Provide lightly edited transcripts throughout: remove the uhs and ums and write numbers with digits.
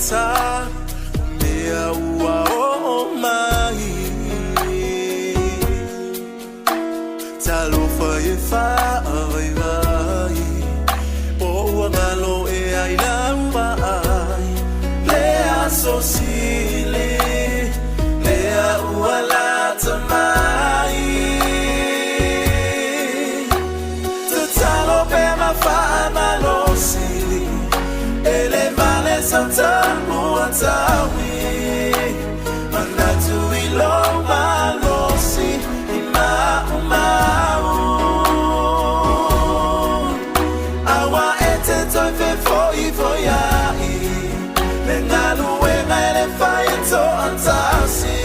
Ta mea ua o mai talofa e whaai vai o ua ngalo e ai lau mai lea sosile lea ua lata mai te talo pe ma wha malosi ele vale santa 𝚟𝚒𝚍𝚎𝚘 manatu ilo malosi imau awa ete toi fe foi ai mengalu e ngale fai to antasi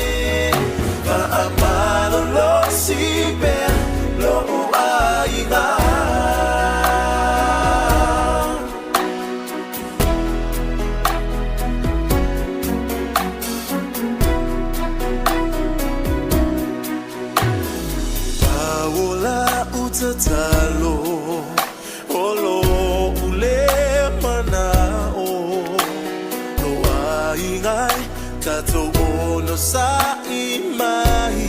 va amalo lo si be lo aiga talo olo ule mana o no ai ngai tato ono sa I mai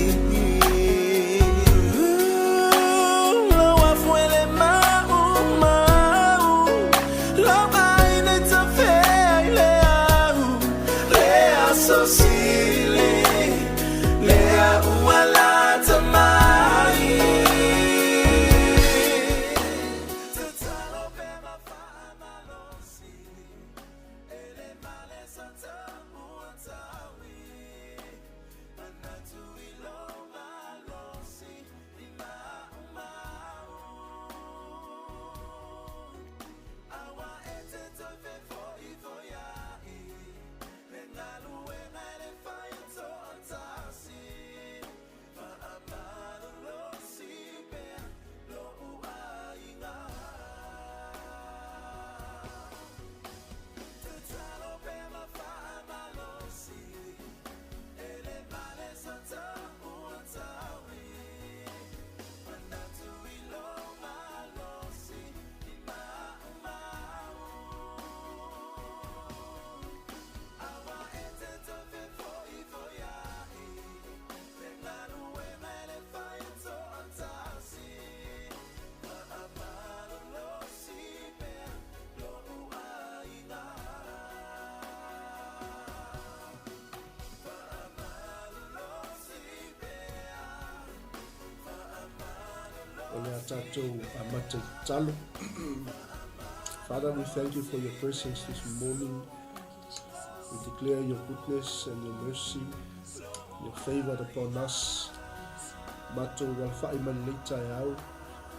lo afuele mau lo ai ne ta fe le au le asosile le uala ta mai Father, we thank you for your presence this morning. We declare your goodness and your mercy, your favor upon us. Mato walfai man leita au,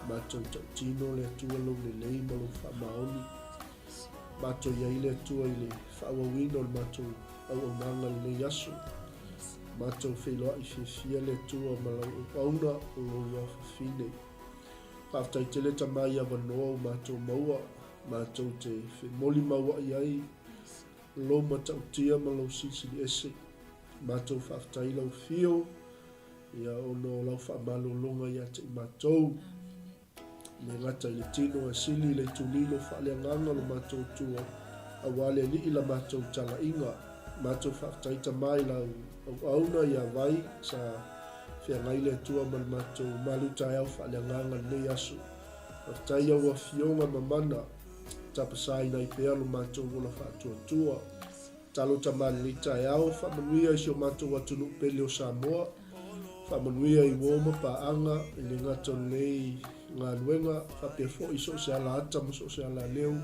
mato tino le tua lo le lei mo lo Fotumā'aliipule. Mato ia ile tua ile whaawawino mato au nanga le yasu. Mato wheloa I whiwhia le tua malau upauna o lo whawhine. Paftai te leta mai awanoa o mātou maua, mātou te whemoli maua I ai, lo matau tia ma lau sisili ese, mātou whaftai lau whio, ia ono lau whaamalolonga ia te mātou, me ngata I le tino a sili le tunilo whaaleanganga lo mātou tua, awale li ila mātou tala inga, mātou whaftai ta mai lau au auna ia vai, sa Fia ngai le tua mal matou malu tai au whaaleanganga le asu. Whaftai au a fionga mamana, tapasai nai pea lo matou wola whaatua tua. Talo ta mali tai au, whamanuia I sio matou atunu pele o Samoa. Whamanuia I woma paanga, I le ngato nei ngā nuenga, whapea fo I so se ala ata ma so se ala leo.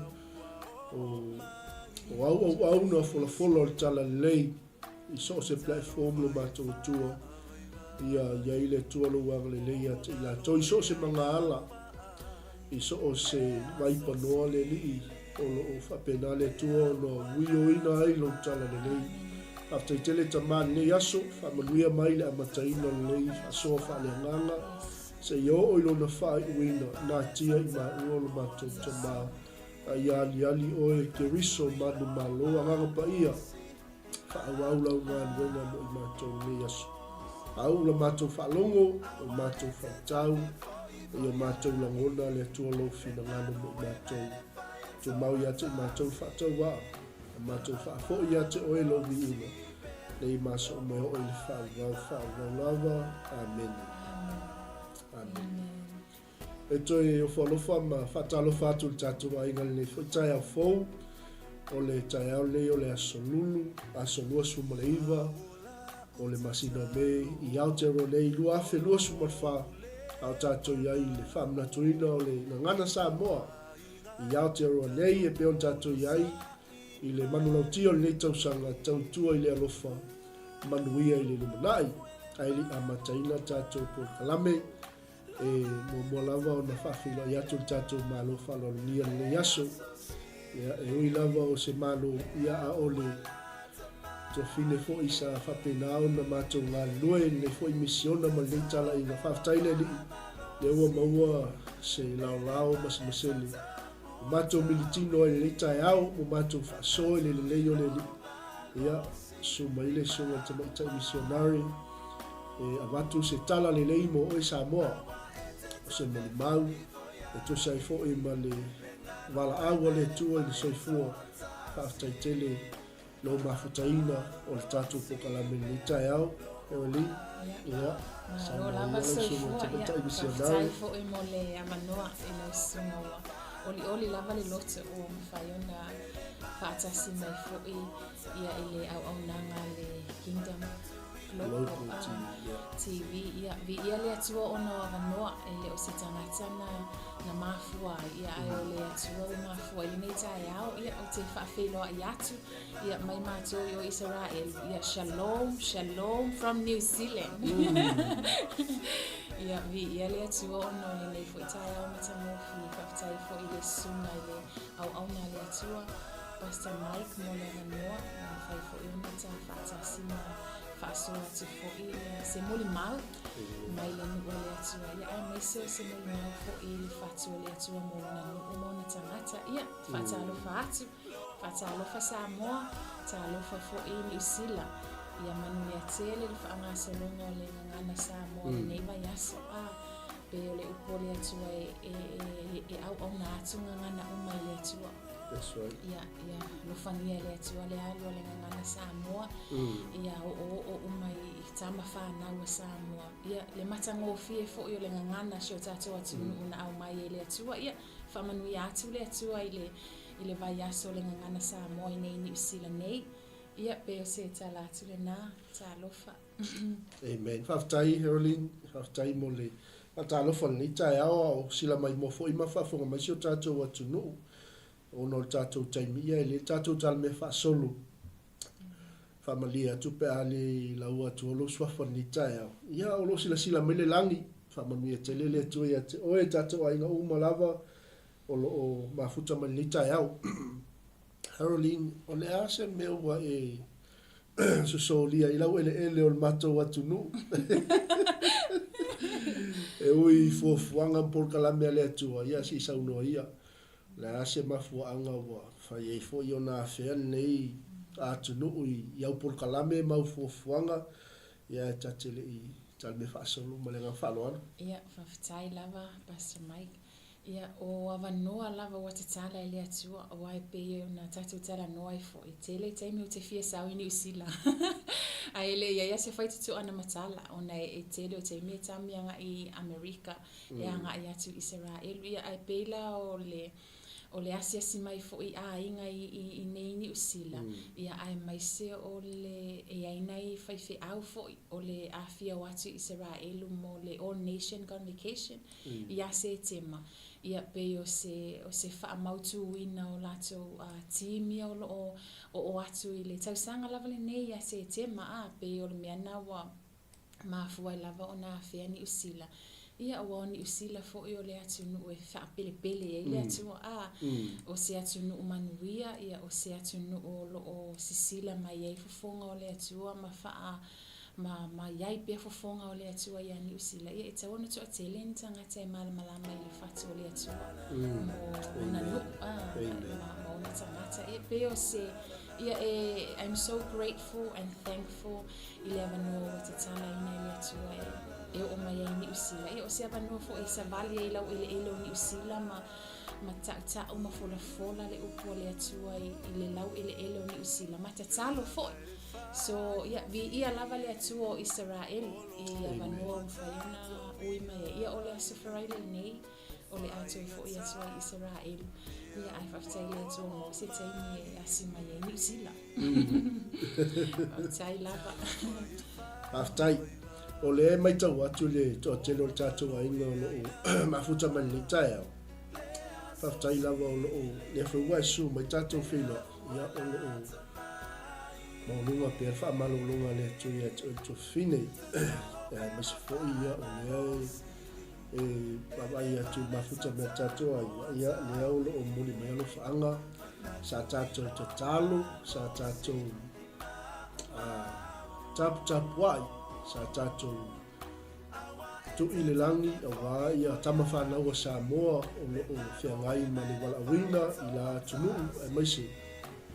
O au na fola o tala lei, I so se platform lo matou tua. Ia ile tua lo wang le leia te ila toi so se mga ala I so o se waipa noa le li o whapena le tua no uioina ai lo tala le lei. After tele tamani le yaso, whamanuia mai le amataina le lei, whasoa whaleanganga, se yo o ilo na whai uina, nā tia I ma ua lo matou tamā, a iali ali oe ke riso manu malo, anganga pa ia, whaawau lau ngā nuenga mo I matou le yaso. Au la matou whaalongo, o matou whaatau, I o matou langona le atua lo fina ngana mo I matou. Tu mau ia te matou whaatau waa, a matou whaafo ia te oe lo vi ina. Nei maso o me o le whaau lava. Amen. Amen. E toi o whalofa ma whaatalofa atu le tātua a inga le whaitai au fou, o le tai au le o le asolulu, asolua suma le iwa, o le masina me I Aotearoa nei lua afe lua suma wha, au tātou iai le whaamnatuina o le ngana Samoa, I Aotearoa nei e peon tātou iai, I le manulautia o le nei tausanga tautua I le alofa, manuia I le lumanai, ai li amataina tātou po kalame, e mua lava o na whawhila I atu tātou malo whalonia le yaso, e ui lava o se malo ia a ole, to fine fo I sa whapena o na mātou ngā lue, le fo I misiona ma le tala I na whawtaile li, le ua maua se lao masele. Matou militino e le tai au, mo matou whaasoe le leo le li. Ia, so maile so nga te maitai misionari, e avatu se tala le lei mo oe Samoa, o se mali mau, e to sai fo I ma le wala awa le tua I le soifua, whaaftai tele, lo mafutaina, o le tatu pokalame le tai au, Haroleen. Ia, sa lava soifua, ia, whaaftai fo I mo le amanoa I le sungaua. Oli lava le lote o mawhaiona whaatasi mai fo ia I le au nanga le Kingdom Local TV. Ia, vi ia le atua ona o avanoa e le o se tangata na mafua. Ia ai o le atua o mafua. I nei tai au, ia o te whaafeiloa I atu. Ia mai mātou I o Israel. Ia shalom, shalom from New Zealand. Ia vi ia le atua ona o le nei fo I tai au matamofi. Whaftai fo I le sunga I le au na le atua. Pastor Mike mo le avanoa. Whai fo I ona ta whaatasi ma whaasoa te fo I se moli mau. Mai le nua le atua. Ia ai mai se moli mau fo I le whatua le atua mo na nua mo na tangata. Ia whaatalofa atu. Whaatalofa Samoa. Talofa fo I New Zealand. Ia manu le atele le whaangasalonga o le ngana Samoa le neiva yaso. Pe o le upole atua e au na atu ngana umai le atua. That's right. Ia lofania le atua le alu le ngana Samoa. Ia o umai tama whanau a Samoa. Ia le matango fie fo I o le ngana sio tātou atu una au mai le atua. Ia whamanu I atu le atua I le vai aso le ngana Samoa I nei New Zealand nei. Ia pe o se tala atu le nā tālofa. Amen. Whaftai Haroleen, whaftai mo le tālofa ni tai awa o sila mai mo fo I mawhafonga mai sio tātou atu nuu. Ono le tātou taimia le tātou tala me whaasolo. Whamalia tupe ale lau atu olo swafa ni tai awa. Ia olo sila mai le langi. Whamanuia te lele atu ia te oe tātou ainga uma lava o mafuta mai ni tai awa. Haroleen, o le ase me ua e sosolia I lau ele o le matou atu nuu. E ui fuafuanga mpolkalame ale atua, ia si saunoa ia. Le ase mafuanga ua whai e fo I ona awhea nei atu nuu I au polkalame mau fuafuanga. Ia e tatele I talme whaasolo malenga whaloana. Ia, whawhitai lava, Pastor Mike. Ia o avanoa lava wa te tala I le atua o ai pe na tatu tala noa I fo I tele taimi o te fia sau I New Zealand. Ai le ia se whai tutu ana matala o na e tele o te me tamianga I Amerika e anga I atu Israel. Ia ai pe la o le asia si mai fo I a inga I nei New Zealand. Ia ai mai se o le e ai nei whai fe au fo o le afia o atu Israel mo le All Nation Convocation. Ia se tema. Ia pe o se whaamautu ina o lato timi o atu I le tausanga lava le nei ia se tema pe o le meana wa mafua I lava o na awhea New Zealand. ia o ni usila fo i o le atu nu e whaapele e le atu o se atu nu manuia ia o se atu nu o lo o sisila mai ei fofonga o le atua ma iai pia fofonga o le atua ia ni usila ia e tawana tu atele ni tangata e malama i le fatu o le atua mo na lu ma ona tangata e pe o se ia I'm so grateful and thankful i le avanoa o te tala ina i le atua e o mai ai ni usila e o se avanoa fo i sa vali e lau ele ni usila ma ta uma fola le upu le atua i le lau ele ni usila ma tatalo fo so ia lava le atua o Israel i avanoa mfaiana ui mai ia o le asufarai le nei o le atua fo i atua i Israel ia ai whaftai le atua mo se taimi e asi mai ai ni usila whaftai lava Whaftai o le mai tau atu le to telo tatou ai no ma futa man le tai au whaftai lava o le whauai su mai tatou whilo ia o maununga pia wha malolunga le atu ia to fine ma se fo ia o le ai atu ma futa me tatou ai ia le au lo muli mai lo whaanga sa tatou to talo sa tatou tap wai sa tatou tu ile langi awa ia tamawhana ua Samoa o whiangai ma le wala wina i la tunu e maise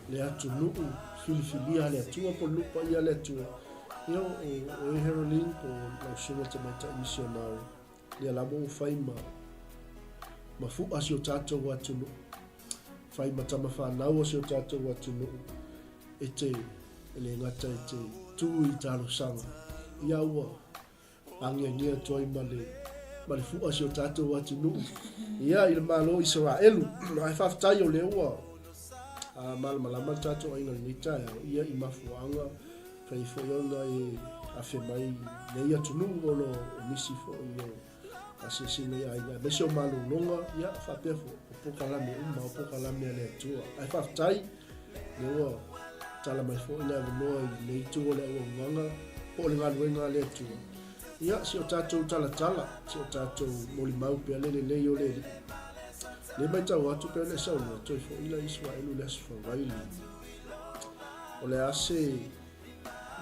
le atunu filifilia le atua po lupa ia le atua ia o Haroleen po lau sunga te mai ta misionari le lamo o whai ma fu'a si o tatou atunu whai ma tamawhana ua si o tatou atunu e te le ngata e te tu i talo sanga ia ua angia toi ma le fu'a si o tatou atunu ia i le malo Israelu ai whaftai o le ua malama tatou ainga ni tai ia i mafuanga fai foi ona e afe mai nei atunu o lo misi fo i asisina ia ia mesio malulonga ia whapefo o pokalame o pokalame le atua ai whaftai le ua tala mai fo ina noa i nei tu o le ua nganga po le ngaluenga le atua ia si o tatou tala si o tatou moli mau pe le o le mai tau atu pe le sauna toi fo ila Israelu le asfa waili o le ase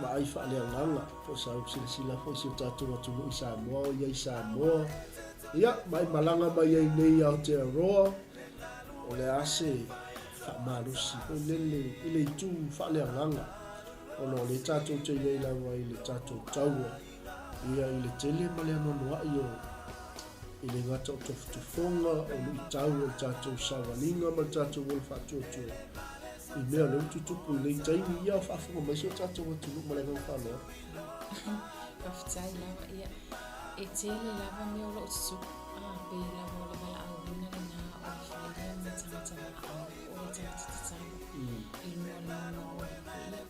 ma ai fa le nganga fo sa sila fo si o tatou atu i Samoa ia mai malanga mai ai nei au te roa o le ase fa malusi o le tu fa le nganga o no le tatou te ia la wai le tatou tau ia i le tele ma le anoa i o i le ngata o tofutufonga o lui tau o tatou sawalinga ma tatou o le whatuatua i mea leu tutupu i le taimi ia o whaafunga mai si o tatou atunu ma le ngau whanau whaftai lava ia e tele lava me o lo tutupu pe lava o le wala au wina le na o le whaidea ma tangata ma au o le tangata tatanga i mua lana o le ia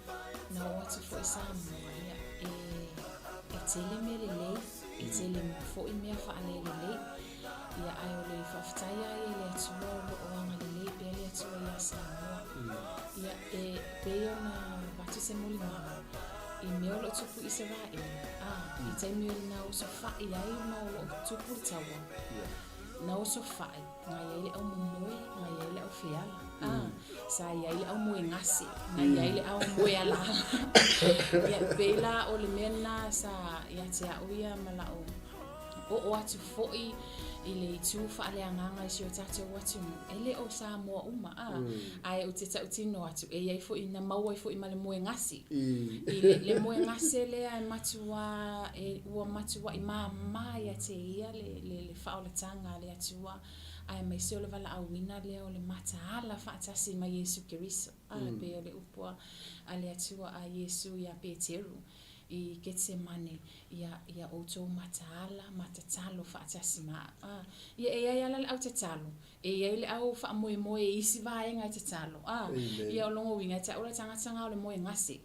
na o atu fo i Samoa ia e tele me le lei i tele fo i mea whaalele lei ia ai o le whaftai ai le atua o lo oanga le lei pe le atua ia Samoa ia pe ona watu se muli maha i mea o lo tupu Israel i taimi o le na o so whai ai ma o lo tupu tawa na o so whai ngai ai le au mumue ngai ai le au whiala sa ia le au moe ngase ngai ai le au moe ala ia pela o le mena sa ia te au ia malao o atu foi i le tu whaale anganga i si o tatou atu ele o Samoa uma ai o te tautino atu e iai foi na maua i foi ma le moe ngasi i le moe ngase le ai matua e ua matua i mama ia te ia le whaoletanga le atua ai mai se o le wala awina le o le mataala whaatasi ma Yesu Keriso pe o le upua a le atua a Yesu ia Peteru i Getsemane ia outou matatalo whaatasi ma ia e ala le au tatalo e le au wha moe isi vaenga i tatalo ia o longo winga ta ora tangata o le moe ngase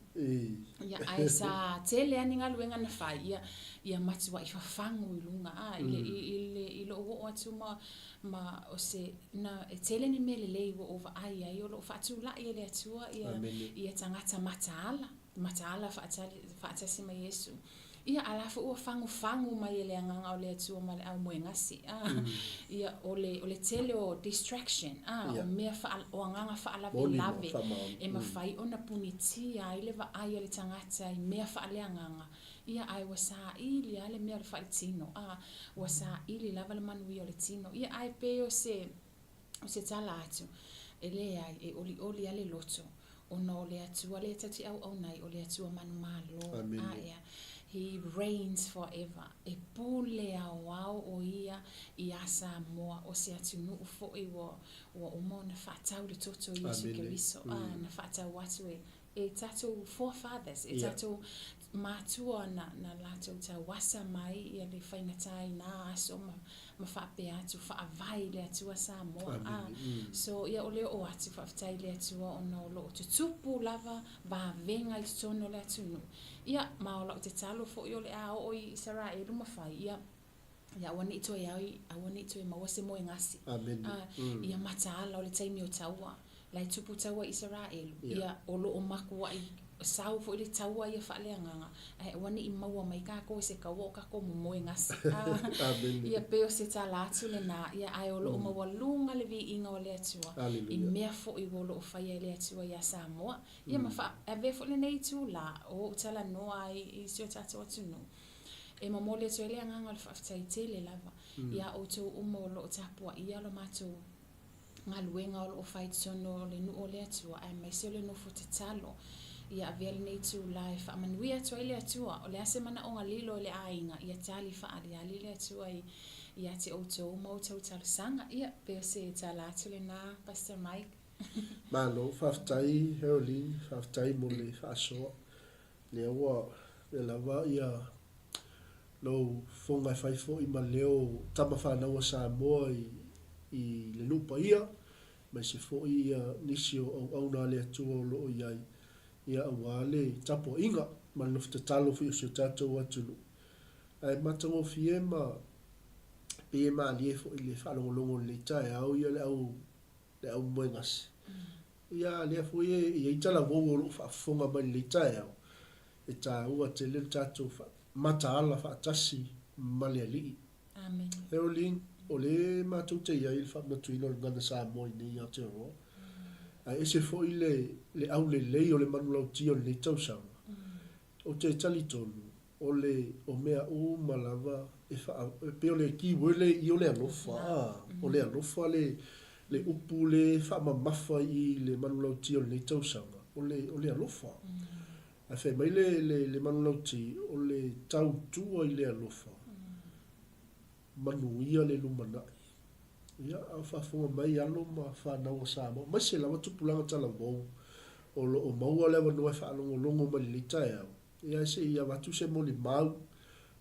ia ai sa tele ani nga luenga na whai ia matua i whafangu i lunga i lo o atu ma o se na e tele ni mele lei o ova ai o lo whaatu la i le atua ia tangata mataala whaatasi ma Yesu Ia alafu ua fangu mai ele anganga o le atua ma le au moe ngasi. Ia o le tele o distraction. O mea o anganga lave. E mawhai o na puniti a ile va ai o le tangata i mea wha le anganga. Ia ai wa sa ili ale mea le wha tino. Wa sa ili lava le manui o le tino. Ia ai pe o se tala atu. Ele ai e oli ale loto. Ona o le atua le tati au nai o le atua manu malo. Ia. He reigns forever. E pule au o ia i asa moa o se atu nuu fo i wa umo na whaatau le toto i Yesu Keriso. Na whaatau atu e tatou forefathers. E tatou mātua na latou tau wasa mai i le whaingatai na aso ma whaape atu whaavai le atua sa moa. So ia o leo o atu whaafitai le atua o na o loo tutupu lava va venga i tono le atu nu. Ia maola o te talo fo i o le a o i Israelu mawhai. Ia awane i toi ai, awane i toi mawase moe ngasi. Ia mataala o le taimi o taua. Lai tupu taua Israelu. Ia o loo makua i sau fo i le taua ia whaaleanganga. Awane i maua mai kako se kaua o kako moe ngasi. Ia peo se tala atu le na. Ia ai o loo maua lunga le vi inga o le atua. I mea fo i o loo whaia le atua ia Samoa. Ia mawha, ave fo le nei tu la o utala noa i sio tato atu no. E mamole atu ele anganga le whaftai tele lava. Ia o tau umo o loo tapua ia lo mato ngā luenga o loo whai tono le nu o le atua. Ai mai se o le nofo te talo. Ia avele nei tu la e whaamanui atua i le atua. O le ase mana o ngā lilo le ainga. Ia tali whaari ali le atua i ate o tau mau tau talo sanga. Ia peo se tala atu le na Pastor Mike. Malo, whaftai Haroleen, whaftai mo le whaasoa. Le awa, le lava ia lo fonga whaifo i ma leo tama whanau sa moa i le lupa ia. Mai se fo ia nisi o au na le atua o loo iai. Ia awale tapo inga ma le te talo fi o se tatou atunu. Ai matango fie ma pe ma le fo i le whalongolongo le tae au ia le au moengasi. Ia le fo ia i tala vogo lo whaafonga mai le tae au. E tā ua te le tatou mataala whaatasi ma le alii. Amen. Haroleen, o le mātou te iai le whaamatuina o le ngana sa moi nei Aotearoa. Ai ese fo i le au le lei o le manulau tia o le tausanga. O te tali tonu, o mea o malava, pe o le ki wele i o le alofa. O le alofa le upu le whaamamafa i le manulau tia o le tausanga. O le alofa. Ai whai mai le manulau tia o le tau tua i le alofa. Manuia le lumanai. Ia a whaafonga mai alo ma whanau sa mo. Mai se lawa tupulanga tala vau. O lo o maua lewa noe whaalongo longo ma li tae au. Ia se ia watu se moli mau.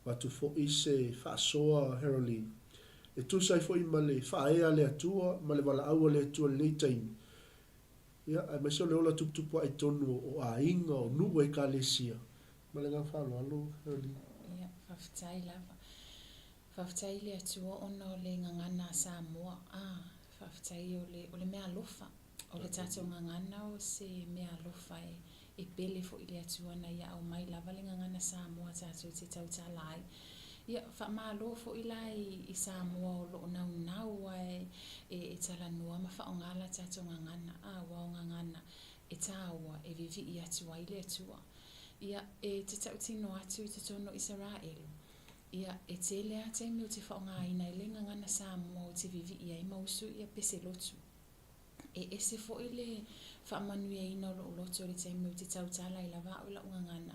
Watu fo i se whaasoa Haroleen. E tu sai fo i ma le whaea le atua, ma le wala aua le atua le taimi. Ia ai mai se o le ola tuptupua ai tonu o a inga o nuwe ka le sia. Ma le ngā whaalo alo Haroleen. Ia, whaftai lava. Whaftai le atua ona o le ngangana Samoa. Whaftai o le mea lofa. O le tatou ngangana o se mea lofa e pele fo i le atua na ia au mai lava le ngangana Samoa tatou te tau talai. Ia whaamalo fo i lai i Samoa o loo nau e talanua ma whaongala tatou ngangana. Wao ngangana e tāua e vivi i atua i le atua. Ia e te tau tino atu i te tono Israelu. Ia e te lea te miu te whaonga ina i le ngangana Samoa o te vivi ia i mausu ia pese lotu. E ese fo i le whaamanui e ina o lo loto le te miu te tau tala i lava o la ngangana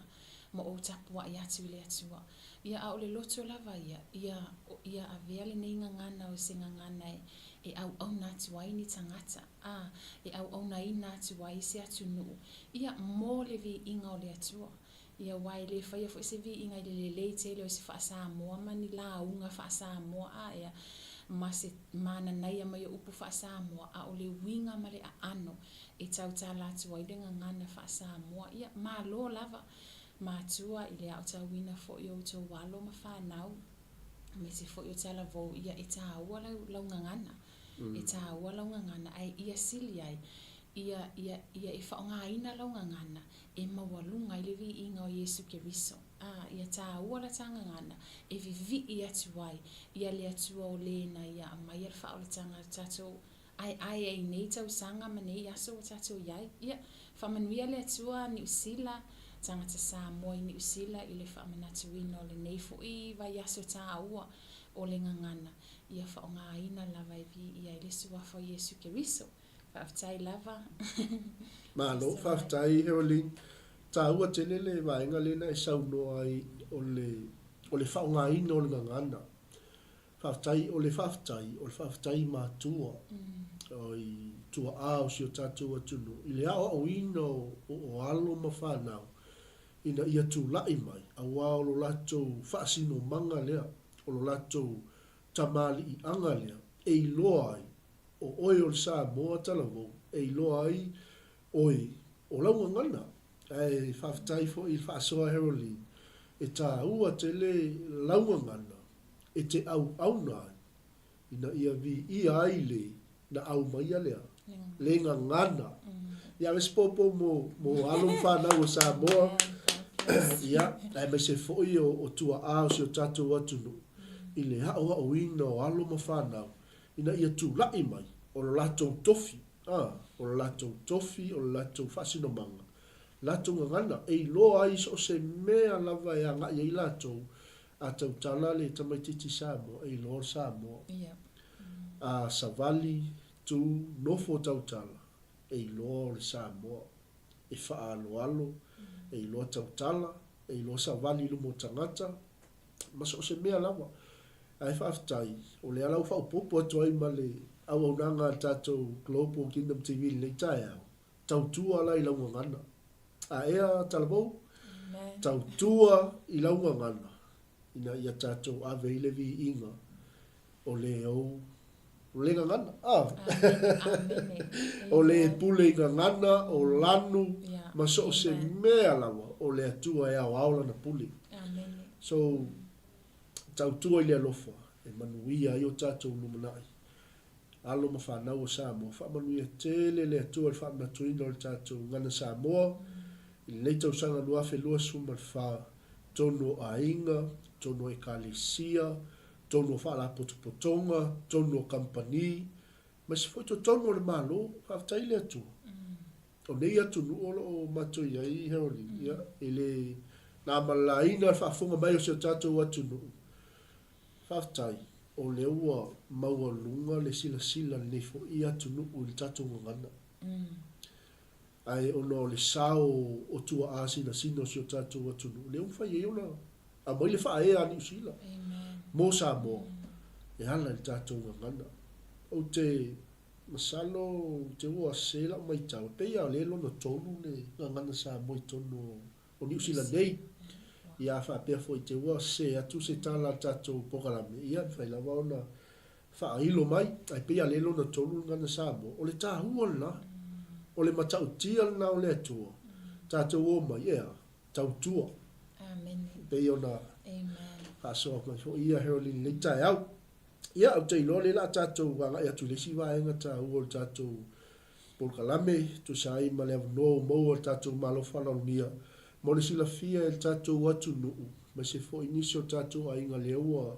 ma o tapua i atu i le atua. Ia a o le loto lava ia a veale nei ngangana o se ngangana e au na atu ai ni tangata. E au na ina atu ai se atu nuu. Ia mo le vi inga o le atua. Ia wai le whaia fo se vi inga i le le te leo se wha Samoa mani la unga wha Samoa ia ma se mana nei mai o upu wha Samoa a o le winga ma le a ano e tau tala atu ai le ngangana wha Samoa ia ma lo lava ma tua i le au tau wina fo i o tau walo ma whanau me se fo i o tala vau ia e tā ua lau ngangana e tā ua lau ngangana ai ia sili ai ia e whaongaina lau ngangana e mawalunga i levi inga o Yesu Keriso. Ia tā ua la tanga ngana e vivi i atuai ia le atua o lena ia mai al wha o le tanga tatou ai e nei tau sanga ma nei aso o tatou iai. Ia whamanuia le atua ni usila tangata Samoa i ni usila i le whamanatuina o le nei fo i vai aso tā ua o le ngangana. Ia whaongaina lava e vi ia i le suafa o Yesu Keriso. Whaftai lava. Malo, whaftai Haroleen. Tā ua telele vaenga lena e sauno ai o le whaongaina o le ngangana. Whaftai o le whaftai mātua. O i tua ao si o tātou atunu. I le ao ina o alo ma whanau. Ina ia tu lai mai. Awa o lo latou whaasino manga lea. O lo latou tamali i anga lea. E i loa ai. O oi o le Samoa talavou. E i loa ai oi o launga ngana. E whaftai fo i whaasoa Haroleen. E tā ua te le launga ngana. E te au nai. Ina ia vi i ai le na au mai lea. Le ngana. Ia respopo mo alum whanau o Samoa. Ia, e me se fo i o tua ao si o tātou atunu. I le hao ina o alum whanau. Ina ia tu lai mai. O lo latou tofi. O lo latou tofi, o lo latou whasino manga. Latou ngana, e loa ai so se mea lava e anga i latou a tau tala le tamaititi Samoa, e loa Samoa. A savali tu nofo tau tala, e loa le Samoa. E wha alo, e loa tau tala, e loa savali lumo tangata. Ma so se mea lava. Ai whaftai, o le alau whaupopo atu ai ma le au nanga tātou Global Kingdom TV le tai au. Tau tua la i launga ngana. A ea talabou, tau tua i launga ngana. Ina ia tātou ave i levi inga. O le au, o le ngana. O le pule i ngana, o lanu, ma so se mea lawa, o le atua e au aula na pule. So, tau tua i le alofa, e manuia i o tātou numanai. Alo ma whanau o Samoa, whamanuia tele le atua le whamatuina o le tātou ngana Samoa, i le tau sanga lua whelua suma le wha, tono a inga, tono e kalisia, tono wha la potopotonga, tono kampani, ma se foi to tono le malo, whaftai le atua. O nei atu nuolo o mato iai Haroleen, ia, ele na malaina le whaafunga mai o se tātou atu nuu. Whaftai, o le ua maua lunga le sila le fo i atu nuu le tātou ngana. Ai ono le sao o tua asina sino si o tātou atu nuu. Le umwhai e ona, a mai le wha e ani usila. Mo Samoa, e hala le tātou ngana. O te masalo, te ua sela mai tau. Pea le lono tonu le ngana Samoa i tono o New Zealand nei. Ia wha pea fo i te ua se atu se tala tātou pokalame. Ia whai lawa ona wha ilo mai. Ai pea le lono tonu ngana Samoa. O le tā hua la. O le matau tia na o le atua. Tātou o mai, ea, tau tua. Amen. Pea ona whaasoa mai fo ia Haroleen le tai au. Ia au te ilo le la tātou wanga ia tu lesi waenga tā ua le tātou pokalame. Tu sai ma le avno mo le tātou malofa la unia. Mo le sila fia e tātou atu nuu. Ma se fo inisio tātou a inga le ua.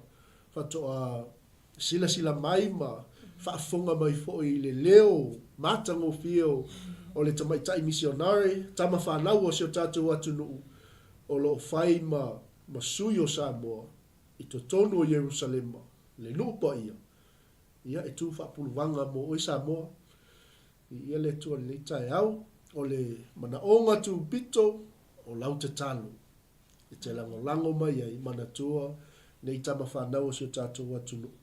Whatoa sila mai ma whaafonga mai fo i le leo. Matango fio o le tamaitai misionare. Tama whanau o se o tātou atu nuu. O lo whai ma sui o Samoa. I to tonu o Jerusalema. Le lupa ia. Ia e tu whaapuluwanga mo o Samoa. Ia le tua le tai au. O le manaonga tu pito. O lau te talo. E te lango mai ai mana tua nei tama whanau o se tātou atu nuu.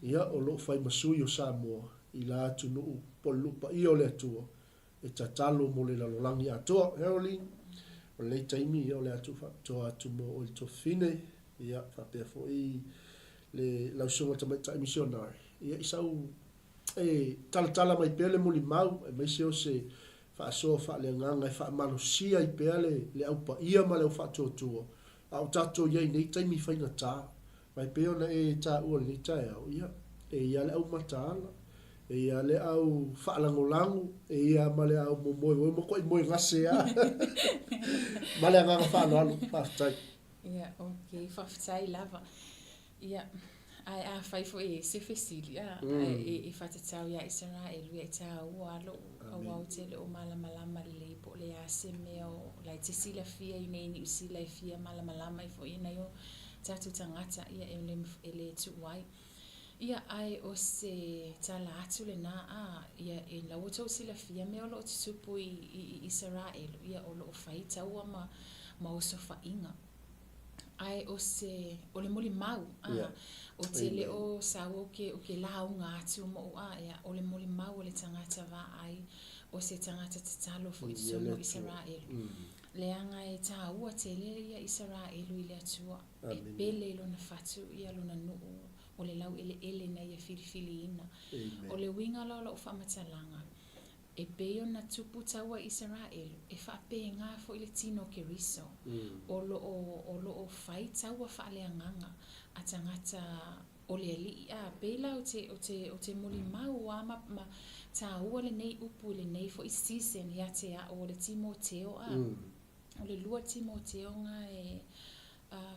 Ia o lo whai masui o Samoa. I la atu nuu po lupa ia o le atua. E ta talo mo le lalolangi atua. Haroleen. O le taimi ia o le atu whatoa atu mo o le tofine. Ia whapea fo i le lausunga tamaitai misionari. Ia isau e tala mai pele mo li mau. E mai se o se whaasoa whaaleanganga e whaamalosia i pea le aupa ia ma le au whatotua. Au tato iai nei taimi whaina tā. Mai pea ona e tā ua le nei tai au. Ia e ia le au mataala. e ia le au whaalangolangu, e ia ma le au momoe, mo koe moe ngase a. Ma le anganga whaaloalo, whaafitai. Ia, okay, whawhitai lava. Ia, ai a whai fo e se fesili, e whatatau ia Israelu, ia ta ua alo, a wau te le o malamalama le po le a se meo, lai te sila fia i nei ni usila i fia malamalama i fo ina yo, tatu tangata ia e le tuwai. Ia ai o se tala atu le na ia e lau tau sila fia meo lo te supu i Israelu, ia o lo o whai taua ma o so whainga. Ai o se o le moli mau o te le o sao o ke lau ngā atu mo ia o le moli mau o le tangata wa ai o se tangata te talo fo i sono Israelu. Le anga e tā ua te le ia Israelu i le atua e pele lo na fatu ia lo na nuu o le lau ele na ia filifili ina. O le winga lau lau whamatalanga. E peo na tupu taua Israelu e whape ngā fo i le tino ke riso o lo o whai taua whaaleanganga a tangata o le ali pela o te muli mau a ma taua le nei upu le nei fo i season ia te a o le Timoteo o le lua Timoteo ngā e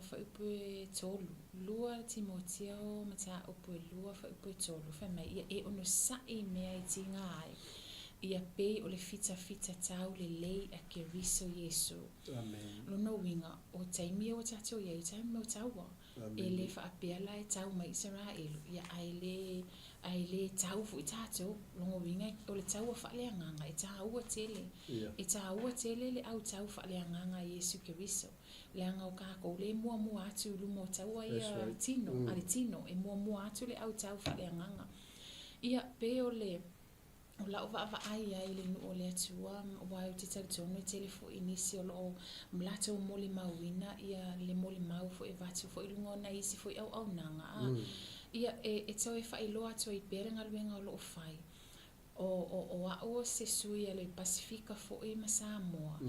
fa upu tolu lua Timoteo ma ta upu lua fa upu tolu fa mai ia e ono sai mea i tinga ai ia pe o le fita tau le lei a ke riso Yesu. Amen. Lo no winga o taimi o tato ia i taimi o taua. E le wha apea la e tau ma Israelu. Ia ai le tau fu i tato. Longo winga o le tau a wha lea nganga. E taua tele. E taua tele le au tau wha lea nganga Yesu ke riso. Le anga o kako le mua atu lumo taua ia tino. Ale tino e mua atu le au tau wha lea nganga. Ia pe o le o la ova ai le no o le atua o wai o te tautono i telefo inisi o lo mlata o moli mauina ia le moli mau fo e vatu fo i lungo na isi fo i au nanga ia e tau e whai loa atua i perenga luenga o lo o whai o a se sui le Pasifika fo i Samoa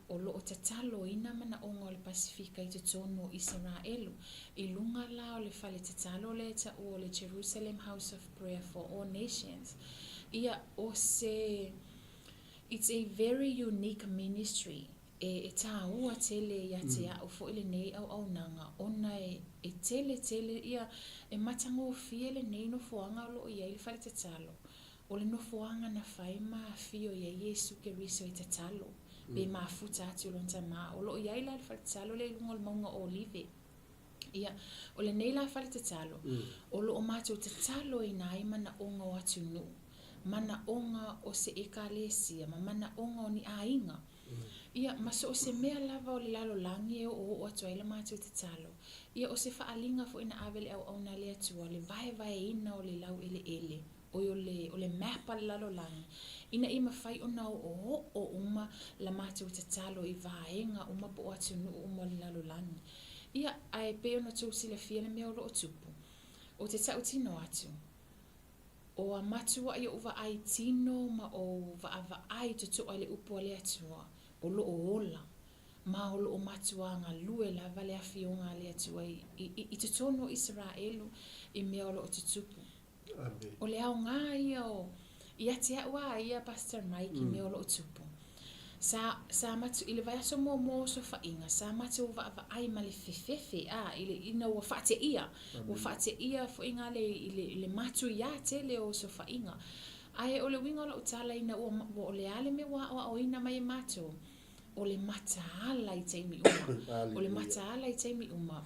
o lo o tatalo ina mana onga o le Pasifika i te tono Israelu i lunga la o le fale tatalo le ta o le Jerusalem House of Prayer for All Nations. Ia o se it's a very unique ministry e tā ua tele ia te au fo ile nei au nanga ona e tele ia e matango o fie le nei no foanga o lo ia i le whare te talo o le no foanga na whai ma fio ia Yesu ke riso i te talo be ma futa atu lonta ma o lo ia i la le whare te talo le lungo le maunga o olive ia o le nei la whare te talo o lo o matu te talo i na imana onga o atu nu mana onga o se ekalesia mana onga o ni ainga ia maso o se mea lava o le lalo langi o atu ai la matu te talo ia o se whaalinga fo ina avele au na le atua le vai ina o le lau ele o le mapa le lalo langi ina ima whai o nao o uma la matu te talo i vaenga uma po atu nu uma le lalo langi ia ai pe ona tu sila fia le mea o lo o tupu o te tau tino atu o a matua i uva ai tino ma o va ai tutu ale upo ale atua o lo o ola ma o lo o matua nga lue la vale afionga ale atua i tutono Israelu i mea o lo o tutupu o le au ngā ia o i ati aua ia Pastor Mike i mea o lo o tupu sa matu ile vai aso mo so whainga sa matu va ai ma le fefefe ile ina o whate ia fo inga le matu ia tele o so whainga ai o le winga o tala ina o le ale me wa o ina mai matu o le mataala i taimi uma o le mataala i taimi uma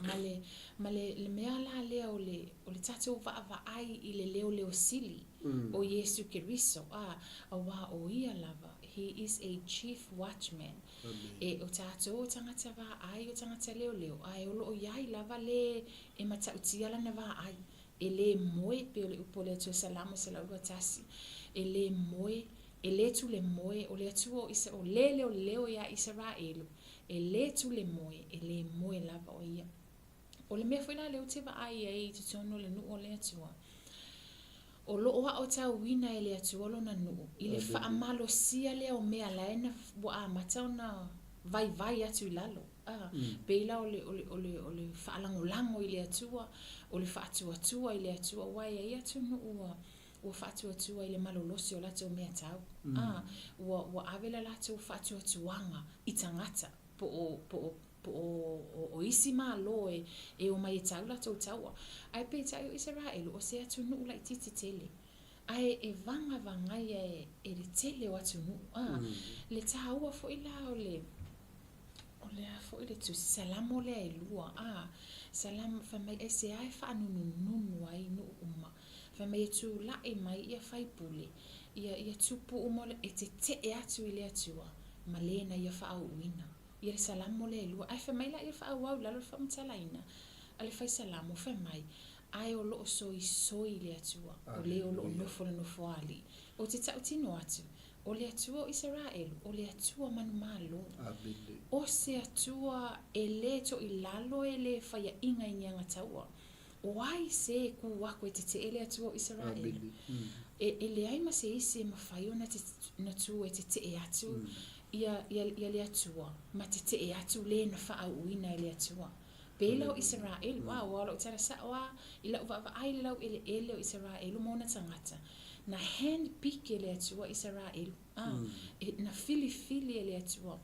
ma le mea la lea o le tatu va ai i le leo sili o Yesu ke riso a wa o ia lava he is a chief watchman e o tato o tangata va ai o tangata leo ai o lo iai lava le e matautia la na va ai e le moe pe o le upole tu salamo se la ua tasi e le moe e le tu le moe o le atu o leo ia Israelu e le tu le moe lava o ia o le mea fuina leo te va ai te tono le nu o le atua o lo oa o tau wina e le atu olo na nuu i le whaamalo sia lea o mea laena wa a matau na vai atu i lalo peila o le whaalangolango i le atua o le whaatua i le atua wai ai atu nuu ua whaatuatua I le malolosi o lato mea tau. Ua awela lato whaatuatuanga I tangata o isi malo e o mai tau lato taua. Ai pe tau Israel o se atu nuu lai titi tele. Ai e vanga vangai e le tele o atu nuu. Le taua fo ila o le fo ile tu salamo le ai lua. Salam fa mai e se ai fa nunu ai no uma. Fa mai tu la e mai ia fai pule. Ia tupu uma e te e atu ile atua. Malena ia fa au uina. Ia le salamo le lua. Ai fa mai la ia fa au au lalo fa mtalaina. Ale fai salamo fa mai. Ai o loo soi le atua. O le o loo nofo ali. O te tau tino atu. O le atua o Israel. O le atua manumalo. O se atua e le to I lalo e le faya inga inyanga taua. O ai se ku wako e te ele atua o Israel. E le ai ma se isi e mawhaio na tu e te e atu. Ia le atua. Ma te e atu le na faa uina e le atua. Pela o Israel. Wala o tara sa wa. Ila uwa ai le lau ele o Israel. Mona tangata. Na hand pick ele atua Israel. Na fili ele atua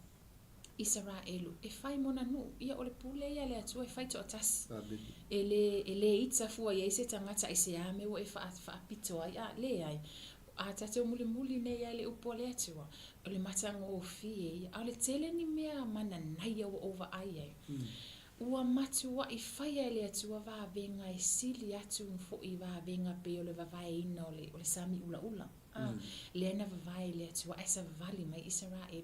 Israel. E fai mona nu. Ia ole pule ia ele atua e fai to atas. Ele itza fua ia ise tangata ise ame o e fa pito ai. Le ai. A tate muli ne ia le upo le atua. Ole matanga o fie. A le tele ni mea mana nai o over ai ai. Ua matua I whaia ele atua wa venga e sili atu mfo I wa venga pe ole vavae ina ole sami ula. Le ana vavae ele atua esa vali mai Israel.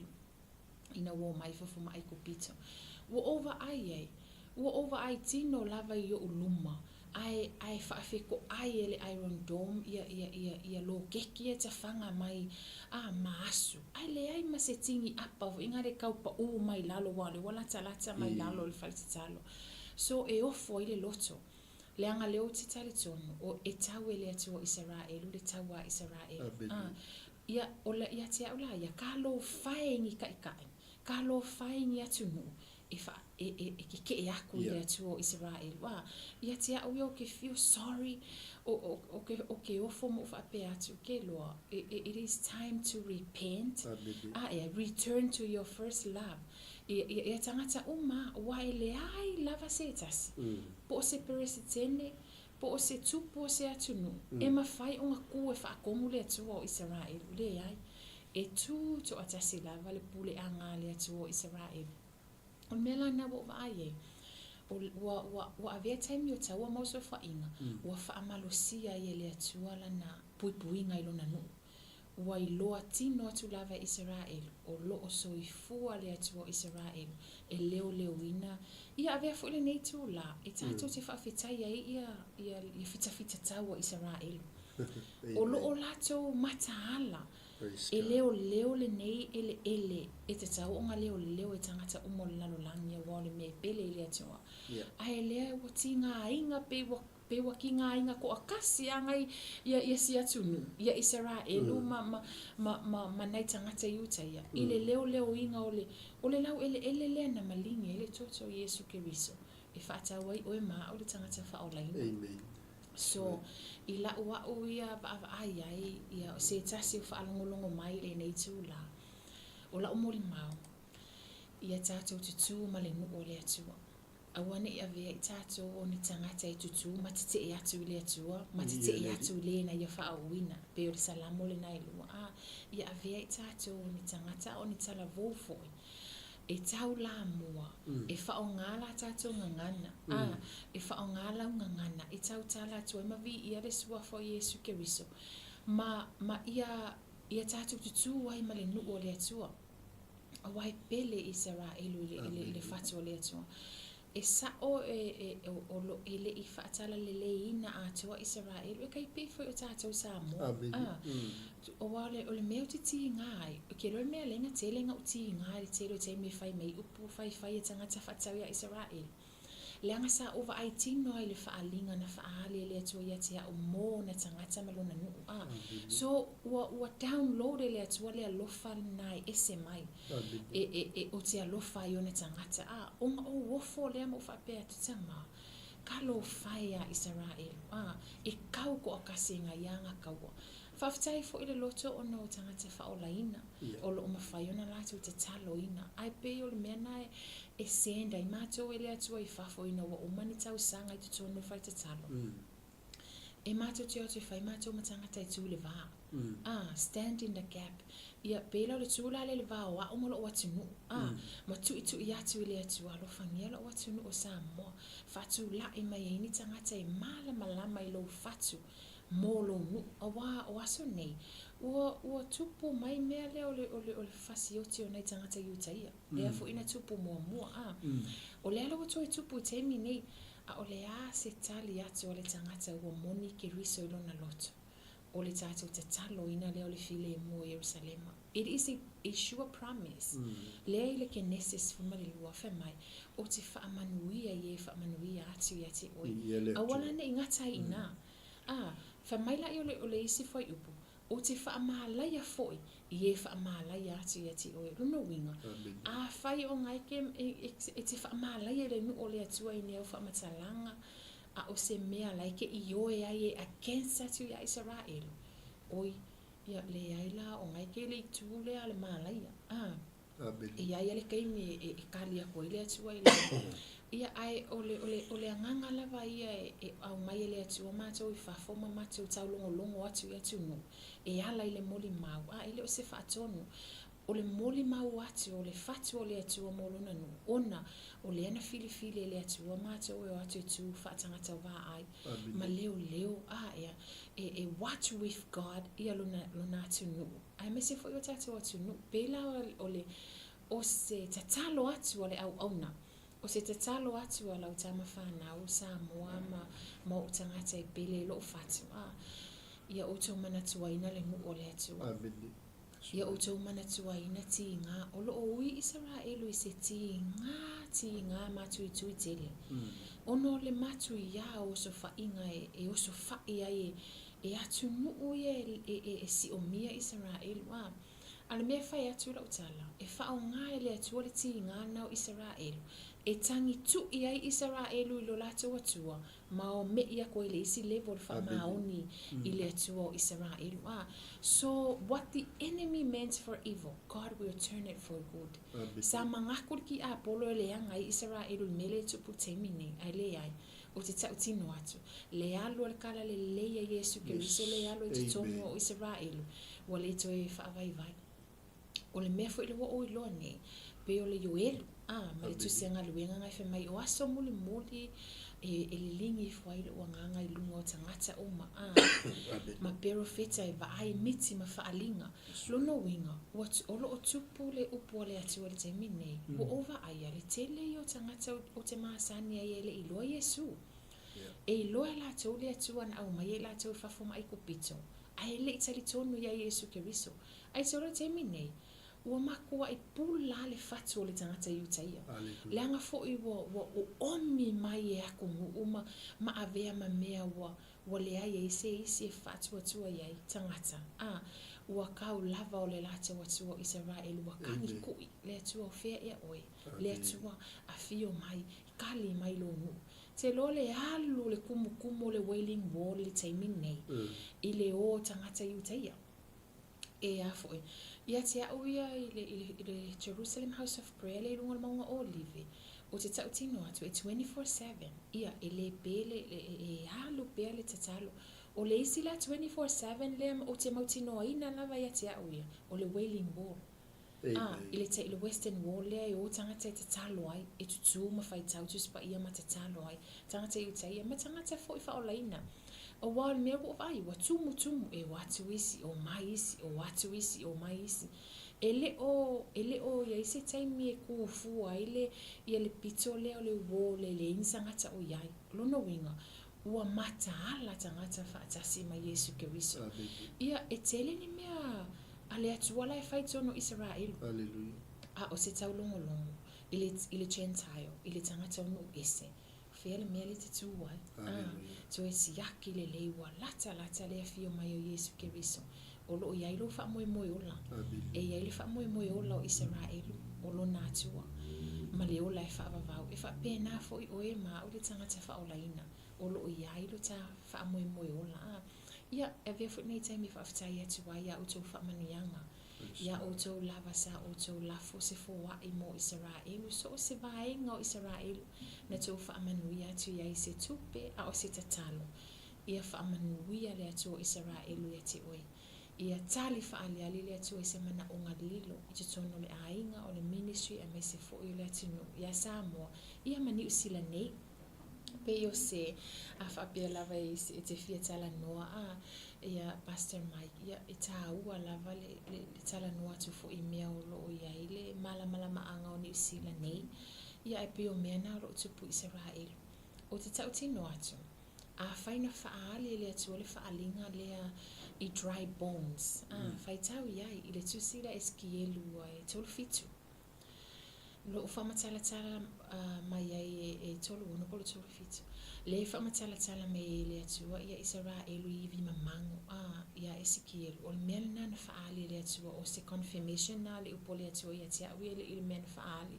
Ina wo mai fofo mai kupito. Ua over ai. Ua over ai tino lava I o uluma. Ai whaafeko ai ele Iron Dome ia lo keki e tawhanga mai maasu. Ai le ai masetingi apa ingare kaupa mai lalo wale wala talata mai lalo le whalititalo. So e ofo ile loto. Le anga leo titali tonu o e tau ele atua Israel le taua Israel. Ia te aula ia kalo whaengi kai. Kalo whaengi atunu. E ke e aku ile atua Israel. Ia te au yo ke feel sorry. O ke ofo mo whape atu ke loa. It is time to repent. Return to your first love. Ia tangata uma wa ele ai lava se tasi. Po o se peresitene. Po o se tupu o se atunu. E mawhai o ngaku e whaakongu le atua o Israel. Le ai. E tu to atasi lava le pule anga le atua o Israel. O mela na wo vai wa avea time yo taua mauso fa inga wa fa amalosia ele atua lana puipuinga ilo nanu wa iloa tino atu lava Israel o lo o soifua le atua Israel e leo ina ia avea fu le nei tu la e tato te whawhitai ia fita taua Israel o lo o lato mataala e leo le nei ele e te tau o nga leo e tangata umo le lalolangi a wale me pele ele atua. Ai lea wati ngā inga pe waki ngā inga ko akasi angai ia si atunu. Ia Israelu ma nai tangata iuta ia. Ile leo inga ole lau ele lea na malingi ele toto Yesu Keriso. E whaatau ai oe maa ole tangata whaolaina. Amen. So, I la ua ia ai ia se tasi whaalongolongo mai le nei tū la. O la umoli mau. Ia tātou tutu ma le nuu o le atua. Awane ia vea I tātou o ni tangata I tutu ma te e atu le atua. Ma te e atu le na ia whaawina. Pe o le salamo le nai lua. Ia vea I tātou o ni tangata o ni tala vōfoi. E tau la mua. E whaongala tātou ngangana. E whaongala ngangana. E tau tala tua. Ma vi ia le sua fo Yesu Keriso. Ma ia tātou tutu wai ma le nuu o le atua. A wai pele Israelu le whatu o le atua. E sao o lo ele I whaatala le ina atua Israelu. E kai pefo o tātou Samoa. O wale o le meo te ti ngai. O ke loe mea lenga te lenga o ti ngai. Le te lo te me whai mei upu whai e tangata whatau ia Israel. Le anga sa ova ai tino ai le whaalinga na whaale le atua ia te au mō na tangata malona nuu. So, ua download le atua le alofa nai ese mai. O te alofa I o na tangata. Onga o wofo le amo whapea tutanga. kalo whaia Israel. E kau ko akasi ngā ianga kaua. Whaftai fo ile loto o no tangata whaolaina. O lo o mawhaiona latu te talo ina. Ai pe o le mena e senda i mātou ele atua i whafo ina wa umani tau sanga i tutono whai te talo. E mātou te o te whai mātou matangata i tū le vā. Stand in the gap. Ia pela le tūla le vā o a umalo o atunu. Ma tu i tu i atu ile atua lo whangiela o atunu o Samoa. Fatu la i mai e ni tangata i mala malama i lo fatu. Molo nu awa o aso nei o tupu mai mea le o le fasioti o nei tangata iutaia le afo ina tupu mua o le ala o toi tupu temi nei a o le a se tali atu o le tangata ua moni ke riso i lona loto o le tātou te talo ina le o le file e mua Jerusalema. It is a sure promise. Lea i le kenesis fumalilua whamai o te whaamanuia i e whaamanuia atu i ate oi awala ne ingatai ina whamaila i o le isi whai upu, o te whaamālaia foi, i e whaamālaia atu i ati oe, luna winga. Whai o ngai ke e te whaamālaia le nu o le atua i neo whaamatalanga, a o se mea laike i oe ai e against atu i a Israel. Oi, ia le aila o ngai ke le itu le a le mālaia. E ai ale kaimi e kalia koe le atua i le. Ia ai ole anganga lava ia e au mai ele atu o mātou i whafoma mātou tau longo atu i atu no. E ala i le moli mau. Ile o se whaatonu. O le moli mau atu o le whatu o le atu o molona no. Ona o le ana fili ele atu o mātou e o atu tu whaatangata o wā ai. Ma leo. Ia e watch with God ia lona atu no. Ai me se fo i o tatu atu no. Pela o se tatalo atu o le au na. O se te talo atu a lau tama whanau Samoa ma o tangata i pele lo fatu. Ia o tau mana tuaina le mu o le atua. Ia o tau mana tuaina ti ngā. O lo o ui Israelu i se ti ngā matu i tui tele. Ono le matu i ia o so whainga e o so whaia e atu mu e si o mia Israelu. Ale mea whai atu la utala. E whao ngā e le atua le ti ngā nau Israelu. E tangi tu i ai Israelu i lo lato atua, ma o me ia koe le isi level wha maoni i le atua o Israelu. So, what the enemy meant for evil, God will turn it for good. Sa mangakur ki a polo le anga i Israelu mele tupu temine, ai le ai, o te tau tino atu. Le alu al kala le leia Yesu Keriso le alu i te tonu o Israelu, wa le to e whaavaivai. O le mea fo i le wa o i loa nei, pe o le yoelu. Ma le tusenga luenga ngai whamai o aso muli e le lingi fwai le uanganga i lunga o tangata o ma perofeta e vaai miti ma whaalinga. Lono winga, olo o tupu le upu le atua le teimi nei, o ova aia le tele i o tangata o te maasani ai ele i loa Yesu. E i loa la tau le atua na au mai e la tau whafoma i kupito. Ai le itali tonu ia Yesu Keriso. Ai tolo teimi nei. Ua makua i pula le fatu o le tangata iutaia. Le anga fo i wa omi mai e ako ngu ma avea ma mea wa le ai e isi e fatu atua iai tangata. Ua kau lava o le lata watua o Israel ua kangi kui le atua o fea ea oe. Le atua a fio mai, kali mai lo nu. Te lo le alu le kumu le wailing wall le taiming nei. I le o tangata iutaia. E a fo e. Ia te au ia i le Jerusalem House of Prayer le runga maunga o live. O te tau tino atu e 24/7. Ia e le pele e halu pele te talo. O le isi la 24/7 le o te mautino ina lava ia te au ia. O le Wailing Wall. I le te i le Western Wall lea e o tangata te talo ai. E tutu ma whai tau tuspa ia ma te talo ai. Tangata i uta ia ma tangata fo i wha o laina. O wāle mea wo vai, wa tumu e watu isi, o mai isi, o watu isi, o mai isi. Ele o ia ise taimi e kufua, ia le pito leo le wo le insangata o iai. Lono winga, ua mata ala tangata whaatasi ma Yesu Keriso. Ia e tele ni mea ale atuala e whaitono Israel. O se tau longo. Ile Gentile, ile tangata ono ese. Fele mea le te tuai. So e siaki le leiwa lata le afio mai o Yesu Keriso. O lo iai lo wha moe ola. E iai le wha moe ola o Israelu. O lo nātua. ma le ola e whaavavau. E whaapena fo I oe ma o le tangata whaolaina. O lo o iai lo ta whaamoe ola. Ia, e vea fo nei taimi whaafitai atu wa ia o tau whaamanuianga. Ia o tau lava sa o tau lafo se fo wa I mo Israelu. So o se vaenga o Israelu. Na tau whaamanuia atu ia I se tupe a o se tatalo. Ia whaamanuia le atu o Israelu ia te oe. Ia tali whaaliali le atu o se mana o ngalilo. I te tono le ainga o le ministry a me se fo I le atu no. Ia Samoa. Ia mani usila nei. Pe o se a whaapea lava I te fia tala noa ia Pastor Mike ia I tā ua lava le tala noa tu fo I mea o lo o ia I le mala maanga o New Zealand nei ia e pe o mea na lo tupu Israel o te tau tino atu a whaina whaali le atu o le whaalinga lea I dry bones whai tau iai I le tusila eskielu e tolu fitu lo o whamatala mai ai e tolu ono polo tolu fitu. Le whamatala mai le atua ia Israelu I vi mamango ia Ezekiel. O le mea na whaali le atua o se confirmation na le upo le atua ia te aui le mea na whaali.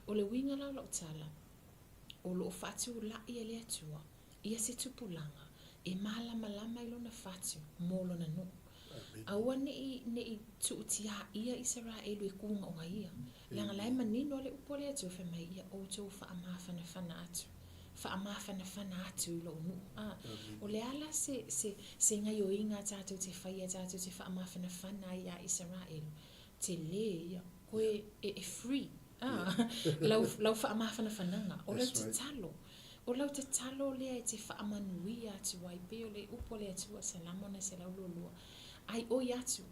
O le winga la lo tala. O lo o whatu la ia le atua. Ia se tupulanga. E malama ilo na whatu. Molo na no. Aua ne tuutia ia Israelu e kunga o ia. Langa lai manino le upole atu fe mai ia o tau whaamawhana atu. Whaamawhana atu ilo unu. O le ala se ngai o inga tātou te whaia tātou te whaamawhana ia Israelu. Te le ia. Koe e free. Lau whaamawhana. O lau te talo. O lau te talo lea e te whaamanuia atu wai pe o le upole atu a se lamona se lau lolua. Ai o atu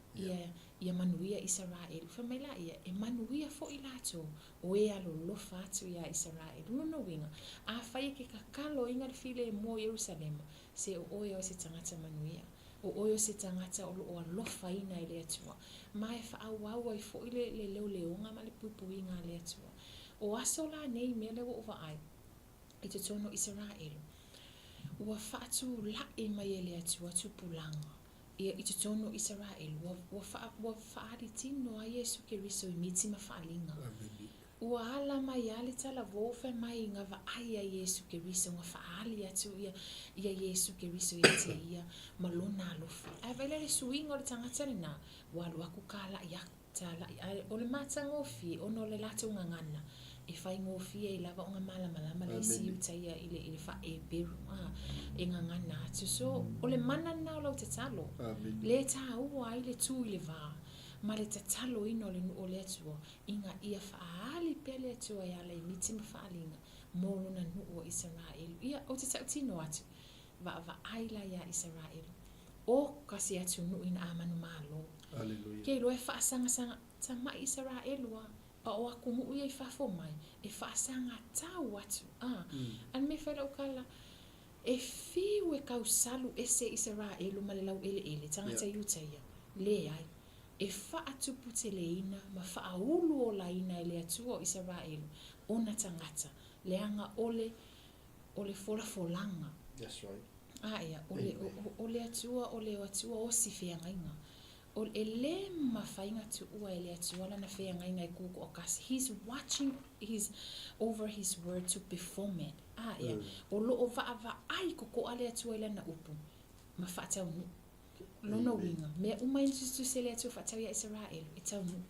ia manuia Israel. Whamaila ia e manuia fo I lato o e alo lofa atu ia Israel. Luna winga. A whai ke kakalo inga le file mo Jerusalema. Se o oe o se tangata manuia. O oe o se tangata o o alofa ina I le atua. Mai whaawau ai fo I le leo leonga ma le pupu inga le atua. O aso la nei me le o ai. I te tono Israel. Ua whaatu la e mai le atua tupulanga. Ia I te tono Israel, wa whaari tino a Yesu Keriso I miti ma whaalinga. Ua ala mai ali tala vofe mai ngā wa ai a Yesu Keriso, ngā whaali atu ia Yesu Keriso ia te ia malona alofa. A vele le suinga o le tangata le nā, wa luaku kāla ia tala, o le mata ngofi, ono le lato ngangana. E whai ngofi e lava o ngā malama le isi uta ia I le wha e beru. E ngangana atu. So, o le mana nao lau te talo. Le tā ua I le tū I le vā. Ma le te talo ino le nu o le atua. Inga ia whaali pe le atua ia le miti ma whaalinga. Molo na nu o Israel. Ia o te tau tino atu. Va aila ia Israel. O kasi atu nu ina amanu malo. Kei loe whaasanga ta mai Israel wa. Pa o aku mu ia I whafo mai. E whaasanga tau atu. An me whaila ukala. E fiu e kau salu ese Israelu ma le lau ele tangata iuta ia. Le ai. E whaatupu te le ina ma whaaulu o la ina le atua o Israelu. Ona tangata. Le anga ole folanga. That's right. Ia. Ole atua o si whengainga. O le mawhainga tu ua ele atua la na whengainga I kuko o kasi. He's watching over his word to perform it. Ia. O lo o va ai koko ale atua ila na upu. Ma whaatau nu. Lono winga. Mea uma intustu se le atua whaatau ia Israel. I tau nu.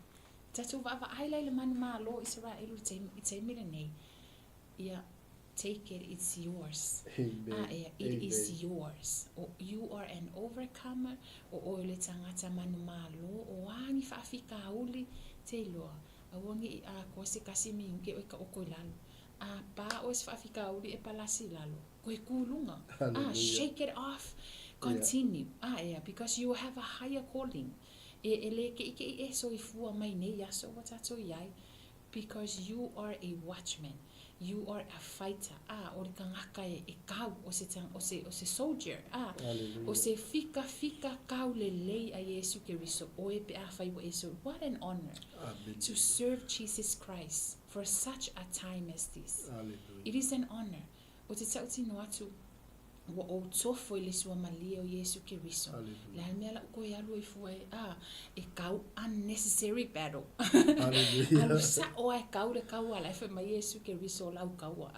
Tatu va ai lai le manu maa lo Israel I te mire nei. Ia. Take it, it's yours. Ia. It is yours. You are an overcomer. O le tangata manu maa lo. O angi whaafika uli te loa. A wangi ko se kasi mi unke o ka oko lalo. Pa o se whaafika uli e palasi lalo. Koe kulunga. Shake it off. Continue. Yeah, because you have a higher calling. Le ke ike so I fua mai nei aso watato iai. Because you are a watchman. You are a fighter. O le kangaka e kau o se soldier. O se fika kau le lei a Yesu Keriso. O e pe a whai wa eso. What an honor. To serve Jesus Christ for such a time as this. Hallelujah. It is an honor. O te tauti no atu. ua o tofo I le sua malia o Iesu Keriso. Le mea la koe alu I fua e kau unnecessary battle. Alu sa o e kau le kau ala efe ma Iesu Keriso lau kaua.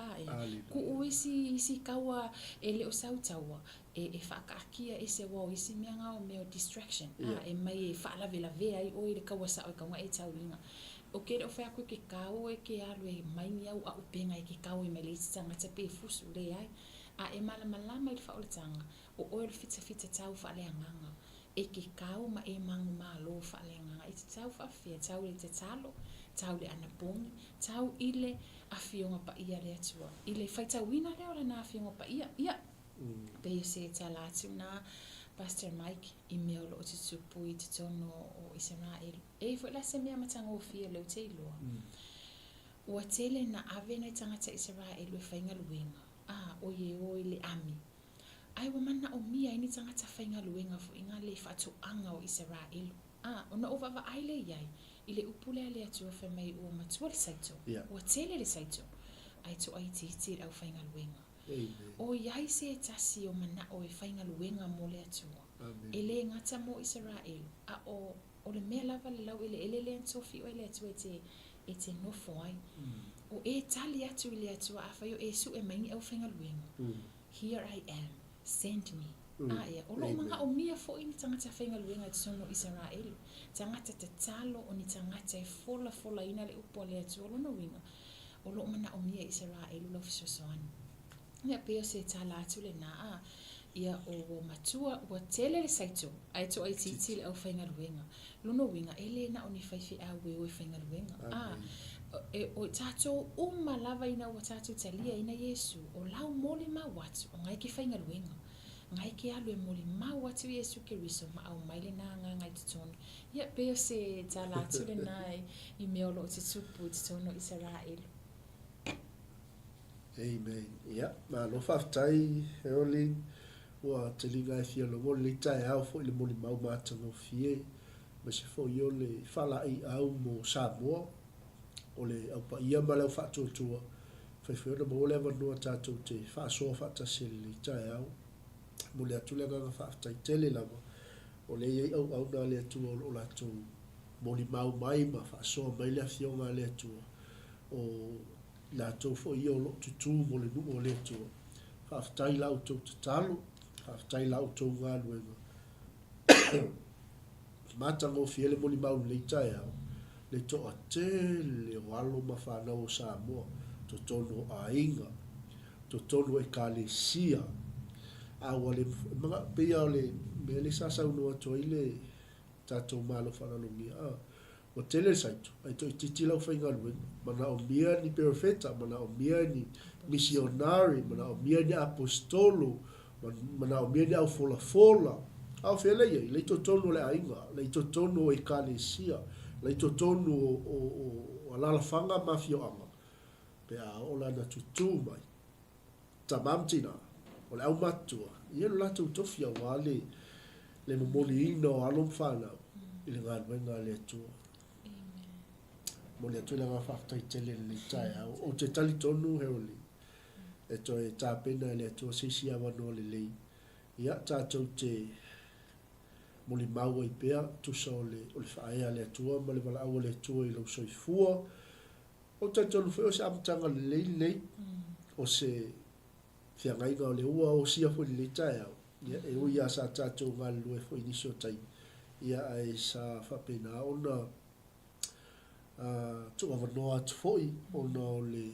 Ku o isi kaua e le o sau taua. E whaakaakia e se wau isi mea ngao mea distraction. E mai e whaalavelave ai o I le kaua sa o kaunga e tau inga. O kere o whea koe ke kau e ke alu e mai ni au a upenga e ke kau e me le isi tanga te pe fusu le ai. E malama I le whaoletanga o oe le fita tau whaaleanganga. E ke kau ma e mangu malo whaaleanganga. I te tau whaafia, tau le te talo, tau le anapongi, tau ile a fionga pa ia le atua. Ile whaita wina leo le na fionga pa ia. Pe se tala atu na Pastor Mike I mea lo o te tupu I te tono o Israel. E fo la se mea matanga o fia leo te iloa. Ua tele na ave na tangata Israel e whainga luenga. O le ami. Ai wa mana o mia ini tangata whainga luenga fo inga le whatu anga o Israel. Ona o wawa aile iai. Ile upule ale atua whamai o matua le saito. Ua tele le saito. Ai to ai titi au whainga luenga. O iai se tasi o mana o e whainga luenga mo le atua. Ele ngata mo Israel. O le mea lava le lau ele le antofi o ele atua e te nofo ai. O e tali atu I le atua a whaio e su e maingi au whainga luenga. Here I am, send me. O lo manga o mia fo ini tangata whainga luenga I sono Israel. Tangata te talo o ni tangata e fola ina le upo le atua lo no winga. O lo mana o mia Israel lo fisosoani. Ia peo se tala atu le na ia o matua ua tele le saito. Ai to ai titi le au whainga luenga. Lo no winga ele na o ni whaifi a ue o whainga luenga. O tātou lava ina o tātou talia ina Yesu o lau mole mawatu o ngai ke whainga luenga. Ngai ke alu e mole mawatu Yesu Keriso ma au maile na ngai te tono. Ia peo se tala atu le nai I mea lo te tupu te tono Israel. Amen. Ia, ma lo whaftai Haroleen ua te linga e fia lo mole le tai au fo I le mole mau mātango fie ma se fo I o le whalai au mo Samoa o le au pa ia ma lau whatuatua whaiwhiona mo le awanua tātou te whaasoa whaatasele le tai au mo le atu le nganga whaatai tele lama o le iei au na le atua o lātou moli mau mai ma whaasoa mai le awhionga le atua o lātou fo I o lo tutu mo le numo o le atua whaatai lau tau te talo whaatai lau tau ngā nuenga mātango fiele moli mau le tai au le toa tele o alo ma whanau o Samoa, to tono a inga, to tono e 𝚘𝚙𝚢. Awa le mga pia o le me le sasa unua to ile tātou malo whanalungi. O tele saito, ai to I titi lau whainga luen, mana o mia ni perfeta, mana o mia ni misionari, mana o mia ni apostolo, mana o mia ni au fola. Au whele iei, le to tono le a inga, le to tono e 𝚘𝚙𝚢. Lai to tonu o alala whanga mawhioanga. Pea o lana tutu mai. Ta mamtina, o le au matua. Ielo latu utofia wale le momoli ina o alom whanau. I le ngā nuenga le atua. Mo le atua le ngā whaftai tele le tai au. O te tali tonu Haroleen. E to e tāpena le atua sisi awano le lei. Ia tātou te moli maua I pea tusa o le whaea le atua ma le wala aua le atua I lau soifua o tātou wheo se amatanga le lei o se whiangainga o le ua o sia fo le tai au e ui a sa tātou ngā lue fo inisio tai ia ai sa whapena ona tu awanoa atu foi ona o le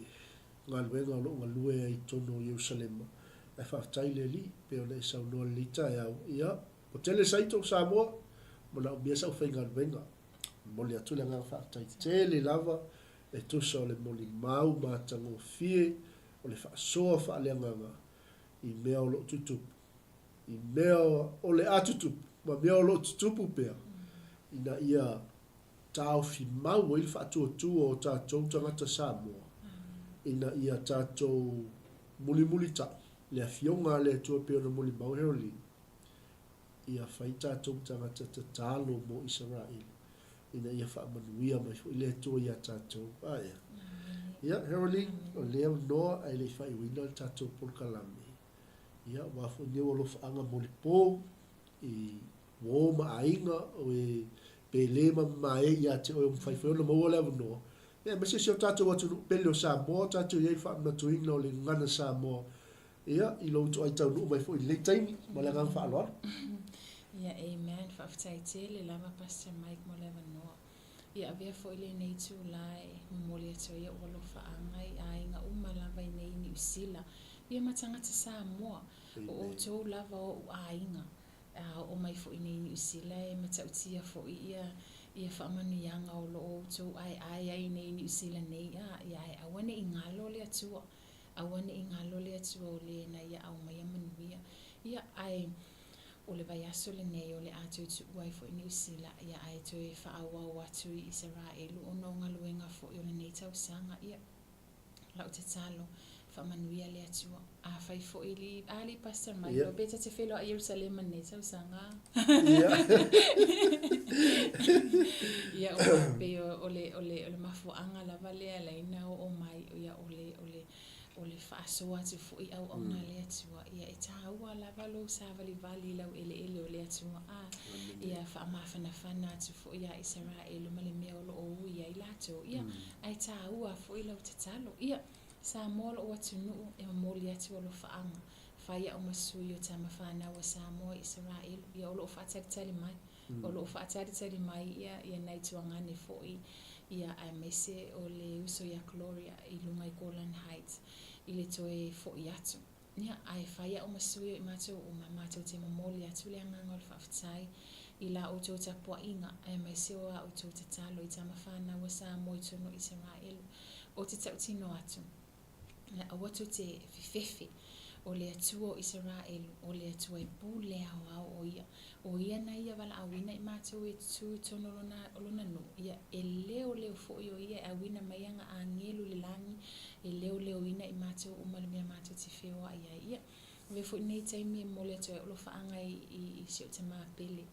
ngā luenga o lo ngā lue ai tono Yerusalema e whaftai le li pe ona e saunoa le tai au ia o tele saito Samoa, mo na umia sa whainga nuenga. Mo le atu le ngā whaatai tele lava, e tusa o le moli mau mātango fie, o le whaasoa whaaleanganga, I mea o lo tutupu. I mea o le atutupu, ma mea o lo tutupu pea. Ina ia tāo fi mau il whaatuatua o tātou tangata Samoa. Ina ia tātou muli ta, le awhionga le atua pea na moli mau Haroleen. Ia whaita tōng tangata te tālo mo Israel. Ina ia whaamanuia mai fo ile atua ia tātou. Ia, Haroleen, o leo noa ai le whaiwina tātou polkalame. Ia, wafo neu alo whaanga moli pō, I wō maainga o e pele ma mae ia te o mwhaiwhai ona maua lewa noa. Ia, mese si o tātou atu pele o Samoa, tātou iei wha amna tuina o le ngana Samoa. Ia, I lo tu ai tau nuu mai fo I le taimi, ma le ngang wha aloa. Ia, amen. Whaafitai te le lava Pastor Mike mo lewa noa. Ia, avea fo I le nei tu lai, mamoli ato ia olo whaanga I ainga uma lava I nei ni usila. Ia matanga te Samoa, o tau lava o ainga. O mai fo I nei ni usila e matautia fo ia whaamanu ianga o lo o tau ai nei ni usila nei. Ia, awane I ngalo le atua. Awane I ngalo le atua o le na ia au mai amanuia. Ia, ai o le vai aso le nei o le ato I tu uai fo I ni usila. Ia, ai to e whaawa o atu I 𝚚𝚑𝚘𝚑 o no ngaluenga fo I o le nei tau sanga. Ia, lau te talo. Whamanuia le atua. A whai fo I li, ali Pastor Mike, o beta te whelo a Jerusalem nei tau sanga. Ia, o pe o le mafuanga lava lea leina o mai, ia o le whaasoa tu fo I au na le atua. Ia, e taua lava lo sa vali lau ele o le atua. Ia, whaamawhanawhana tu fo ia 𝚚𝚑𝚑𝚘𝚑 ma le mea o lo o ia I lato. Ia, ai taua fo I lau te talo. Ia, Samoa o atu nuu e mamoli atu o lo whaanga. Whaia o masui o tama whanau o Samoa 𝚚𝚑𝚑𝚘𝚑. Ia o lo whaatari mai. O lo whaatari mai ia nei tuangane fo ia ai mese o le uso ia Gloria I lunga I Golan Heights. I le toe fo I atu. Ia ai whaia o masui o matou te mamoli atu le anganga o le whaafitai. I la o tō tapua inga ai mese o a o tō te talo I tama whanau o Samoa I tono 𝚚𝚑𝚑𝚘𝚑. O te tautino atu. A watu te fifefe o le atua o 𝚚𝚑𝚑𝚘𝚑 o le atua I pule au o ia na ia wala awina I mātou e tu tono lona no ia e leo fo I o ia e awina mai anga a ngelu le langi e leo ina I mātou o malimia mātou te whewa ia ve fo nei taimi e mole atua o lo whaanga I 𝚟𝚒𝚎𝚘𝚒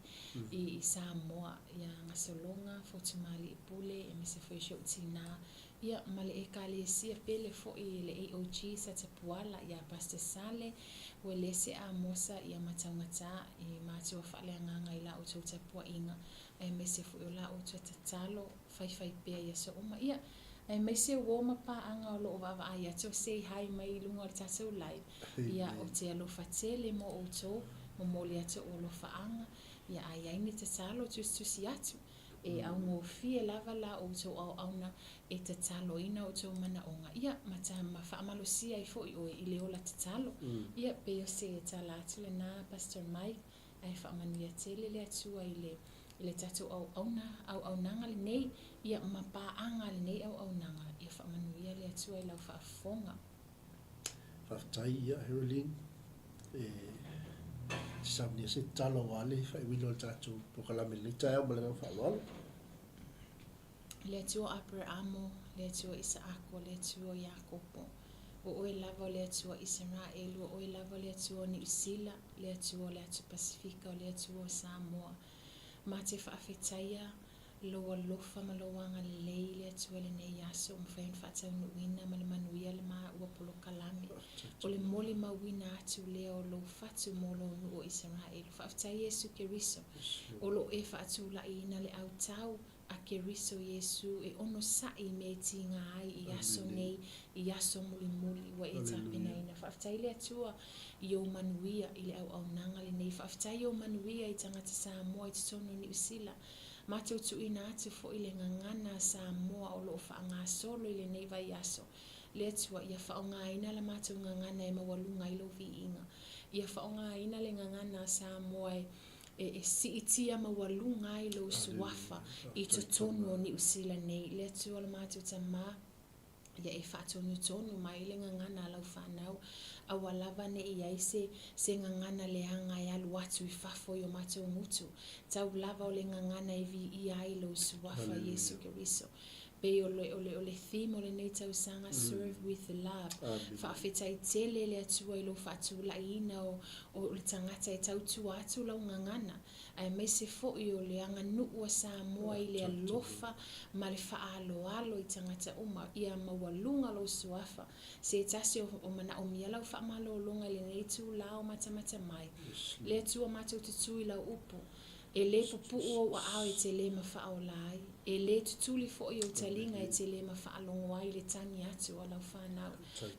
I Samoa ia Gasologa Fotumā'aliipule e mese fo I 𝚟𝚒𝚎𝚘𝚒 ia male e kalesia pele fo I le AOG sa te puala ia Pastor Sale o le se a mosa ia mataungata I mātua whaaleanganga I la o tau tapua inga ai mese fo I la o tau tatalo whai pia ia so uma ia ai mese wo mapaanga o lo o vava ai ato say hi mai lunga o tatou live ia o te alo fatele mo o tau momoli ato o lo whaanga ia ai ni tatalo tusi atu e au ngofie lava la o tau au na e tatalo ina o tau mana onga ia mata whaamalosia I fo I o I leo la tatalo ia pe o se tala atu le na Pastor Mike ai whaamanuia tele le atua I le tatu au nanga le nei ia mapaanga le nei au nanga ia whaamanuia le atua I lau whaafonga. Whaftai ia Haroleen samnia se talo wale whaiwino le tatu pokalame le tai au malenga whaaloalo. Le atua Abrahamo, le atua Isaako, le atua Iakopo. O oe lava le atua 𝚚𝚑𝚑𝚘𝚑, o oe lava le atua ni Usila, le atua Pasifika, le atua Samoa. Ma te whaafetaia, loa lofa ma loanga lei le atua le nei aso, mwhain whaatau nuina ma le manuia le maa ua polo kalame. O le moli mawina atu lea o lo fatu mo lo nu o 𝚚𝚑𝚑𝚘𝚑. Whaafetai Yesu Keriso, o lo e whaatu la ina le au tau, a Keriso Yesu e ono sai me tinga ai I aso nei I aso muli wa e tapena ina whaafetai le atua I o manuia I le au nanga le nei whaafetai o manuia I tangata Samoa I tono ni Usila matau tu ina atu fo I le ngangana Samoa o lo whaanga solo I le nei vai aso le atua ia whaonga ina la matau ngangana e mawalunga I lo vi inga ia whaonga ina le ngangana Samoa e si itia mawalunga I lo suafa I totono ni Usila nei le atua la matau tama ia e whaatonu tonu mai le ngangana lau whanau a walava ne I aise se ngangana le hanga e alu atu I whafo I o matau ngutu tau lava o le ngangana e vi I ai lo suafa Yesu Keriso pe ole theme ole nei tausaga serve with love. Whaafetai tele le atua ilo whaatulaina o le tangata e tautu atu lau ngangana. Ai mai se fo'i o le anga nuu a Samoa i le alofa ma le whaaloalo i tangata uma ia mawalunga lo suafa. Se tasi o mana o mia lau whaamalo longa le nei tu lao matamata mai. Le atua matou tutui lau upu. E le pupu o au e te le mawhaolai. E le tutuli fo'i o talinga e te le mawhaalongo ai le tani atu o lau whanau.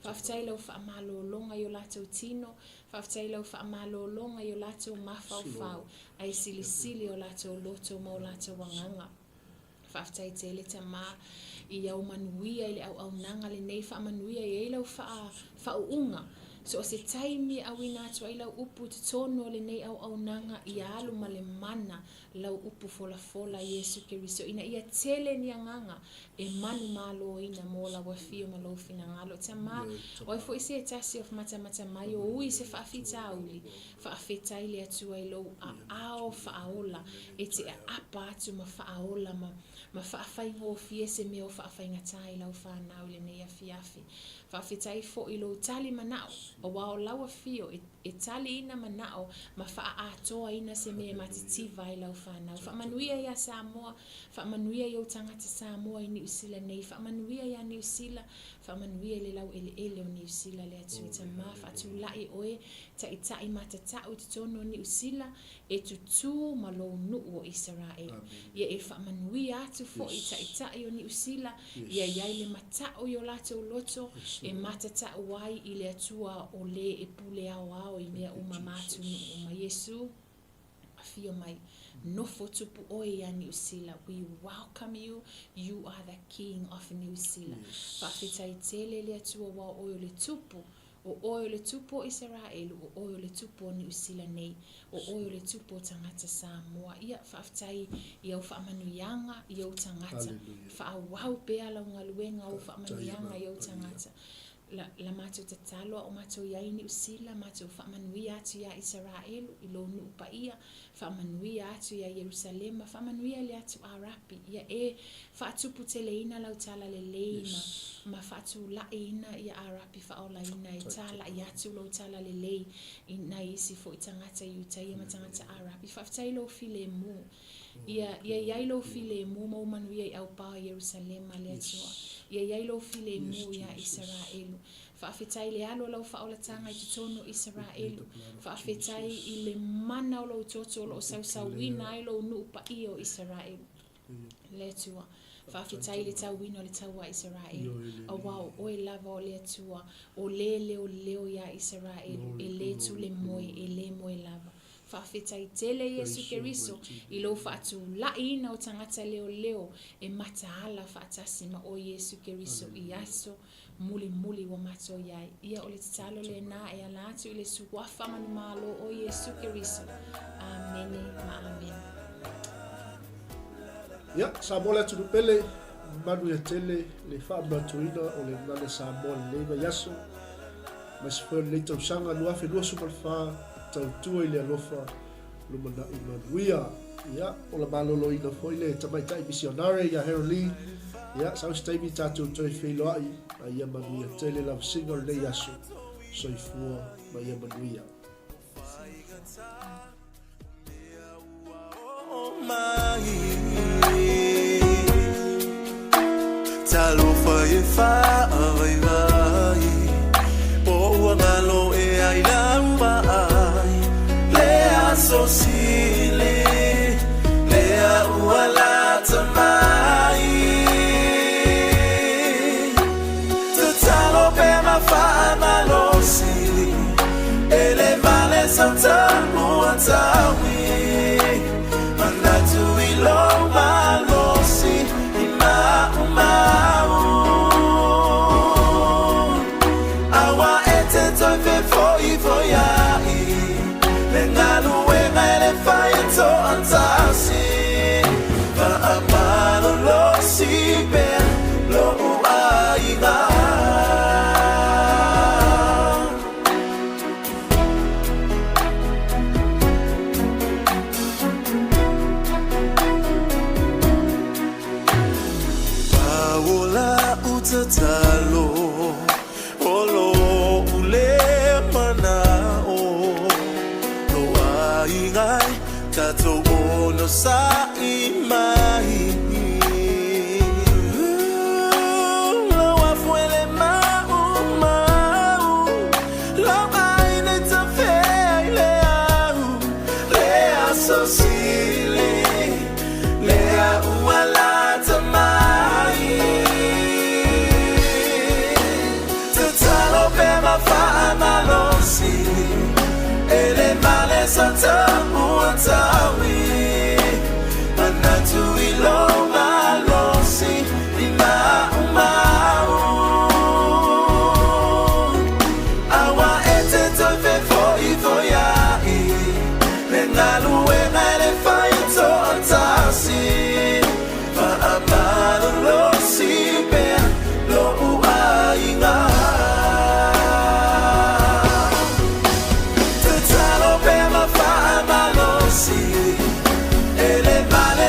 Whaftai lau whaamalo longa i o latou tino. Whaftai lau whaamalo longa i o latou mawhau. Ai sili o latou loto ma o latou wanganga. Whaftai te le tama i au manuia i le au nanga le nei whaamanuia i lau whaunga. So se taimi awina atu ai lau upu te tono le nei au nanga i alu ma le mana lau upu fola Yesu Keriso. Ina ia tele ni anganga e manu malo ina mo la wafio ma lo fina ngalo. Tama oi fo isi e tasi of mata mai o ui se whaafita auli. Whaafita ili atu ai lau ao whaaola. E te apa atu ma whaaola ma whaafai ho fie se meo whaafai ngatai lau whanau le nei a fiafi. Whaafetai fo ilo tali manao o wao lawa fio e tali ina manao ma wha atoa ina se me matitiva i lau whanau. Whaamanuia ia Samoa, whaamanuia i o tangata Samoa i New Zealand nei, whaamanuia ia New Zealand, whaamanuia le lau ele o New Zealand le atu i tama, whaatu lai oe ta i tai matatau i tono New Zealand e tutu ma lo nuu o Israel. Ia e whaamanuia atu fo i tai o New Zealand, ia iai le matao i o lato loto, e matata wai i le atua o le e pule ao i mea umamatu uma Yesu afio mai nofo tupu oi a New Zealand. We welcome you. You are the King of New Zealand. Whaafitai tele le atua wa oio le tupu. O oio le tupu Israel, o oio le tupu New Zealand nei, o oio le tupu tangata Samoa. Ia whaafitai iau whaamanuyanga iau tangata. Whaawau pea lau ngaluenga o whaamanuyanga iau tangata. La matou tatalo o matou iai New Zealand, matou whaamanuia atu ia Israel, i lo nuu paia, whaamanuia atu ia Jerusalema, whaamanuia le atu Arapi, ia e whaatupu teleina lau tala le leima, ma whaatu laina ia Arapi whaolaina e tala i atu lau tala le lei, i na isi fo i tangata i utai ma tangata Arapi, whaftai lo file mu, ia iai lo file mu, mau manuia i au paa Jerusalema le atua, ia iai lo file mu ia Israelu. Whaafetai le alo lau whaolatanga i tutono Israelu. Whaafetai i le mana o lau toto o lau sausawina i lau nuupa i o Israelu. Le atua. Whaafetai le tauwina o le taua Israelu. O wau oe lava o le atua. O leo ia Israelu. E le tu le moe, e le moe lava. Whaafetai tele Yesu Keriso i lo whaatu laina o tangata leo e mataala whaatasima o Yesu Keriso i aso muli wa mato iai. Ia o le titalo le na e alatu i le suwafa manumalo o Yesu Keriso. Amene ma amen. Ia, Samoa tu pele manu ya tele le whaamatuina o le nane Samoa le leiva yaso. Mas foi le tausanga lua whenua supalwha tautua i le alofa lumana imanuia. Ia, o la malolo ina foi le tamaitai misionare ia Haroleen. Ia, sau staimi tātou toi wheloai a ia manuia tele lau singa le yaso soifua ma ia manuia. Talofa e whaawai vai o ua ngalo e ai lauma ai lea sosile lea ua lata mai te talo pe ma whaamalosi ele vale sautangu atawi manatu ilo malosi ima umau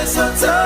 so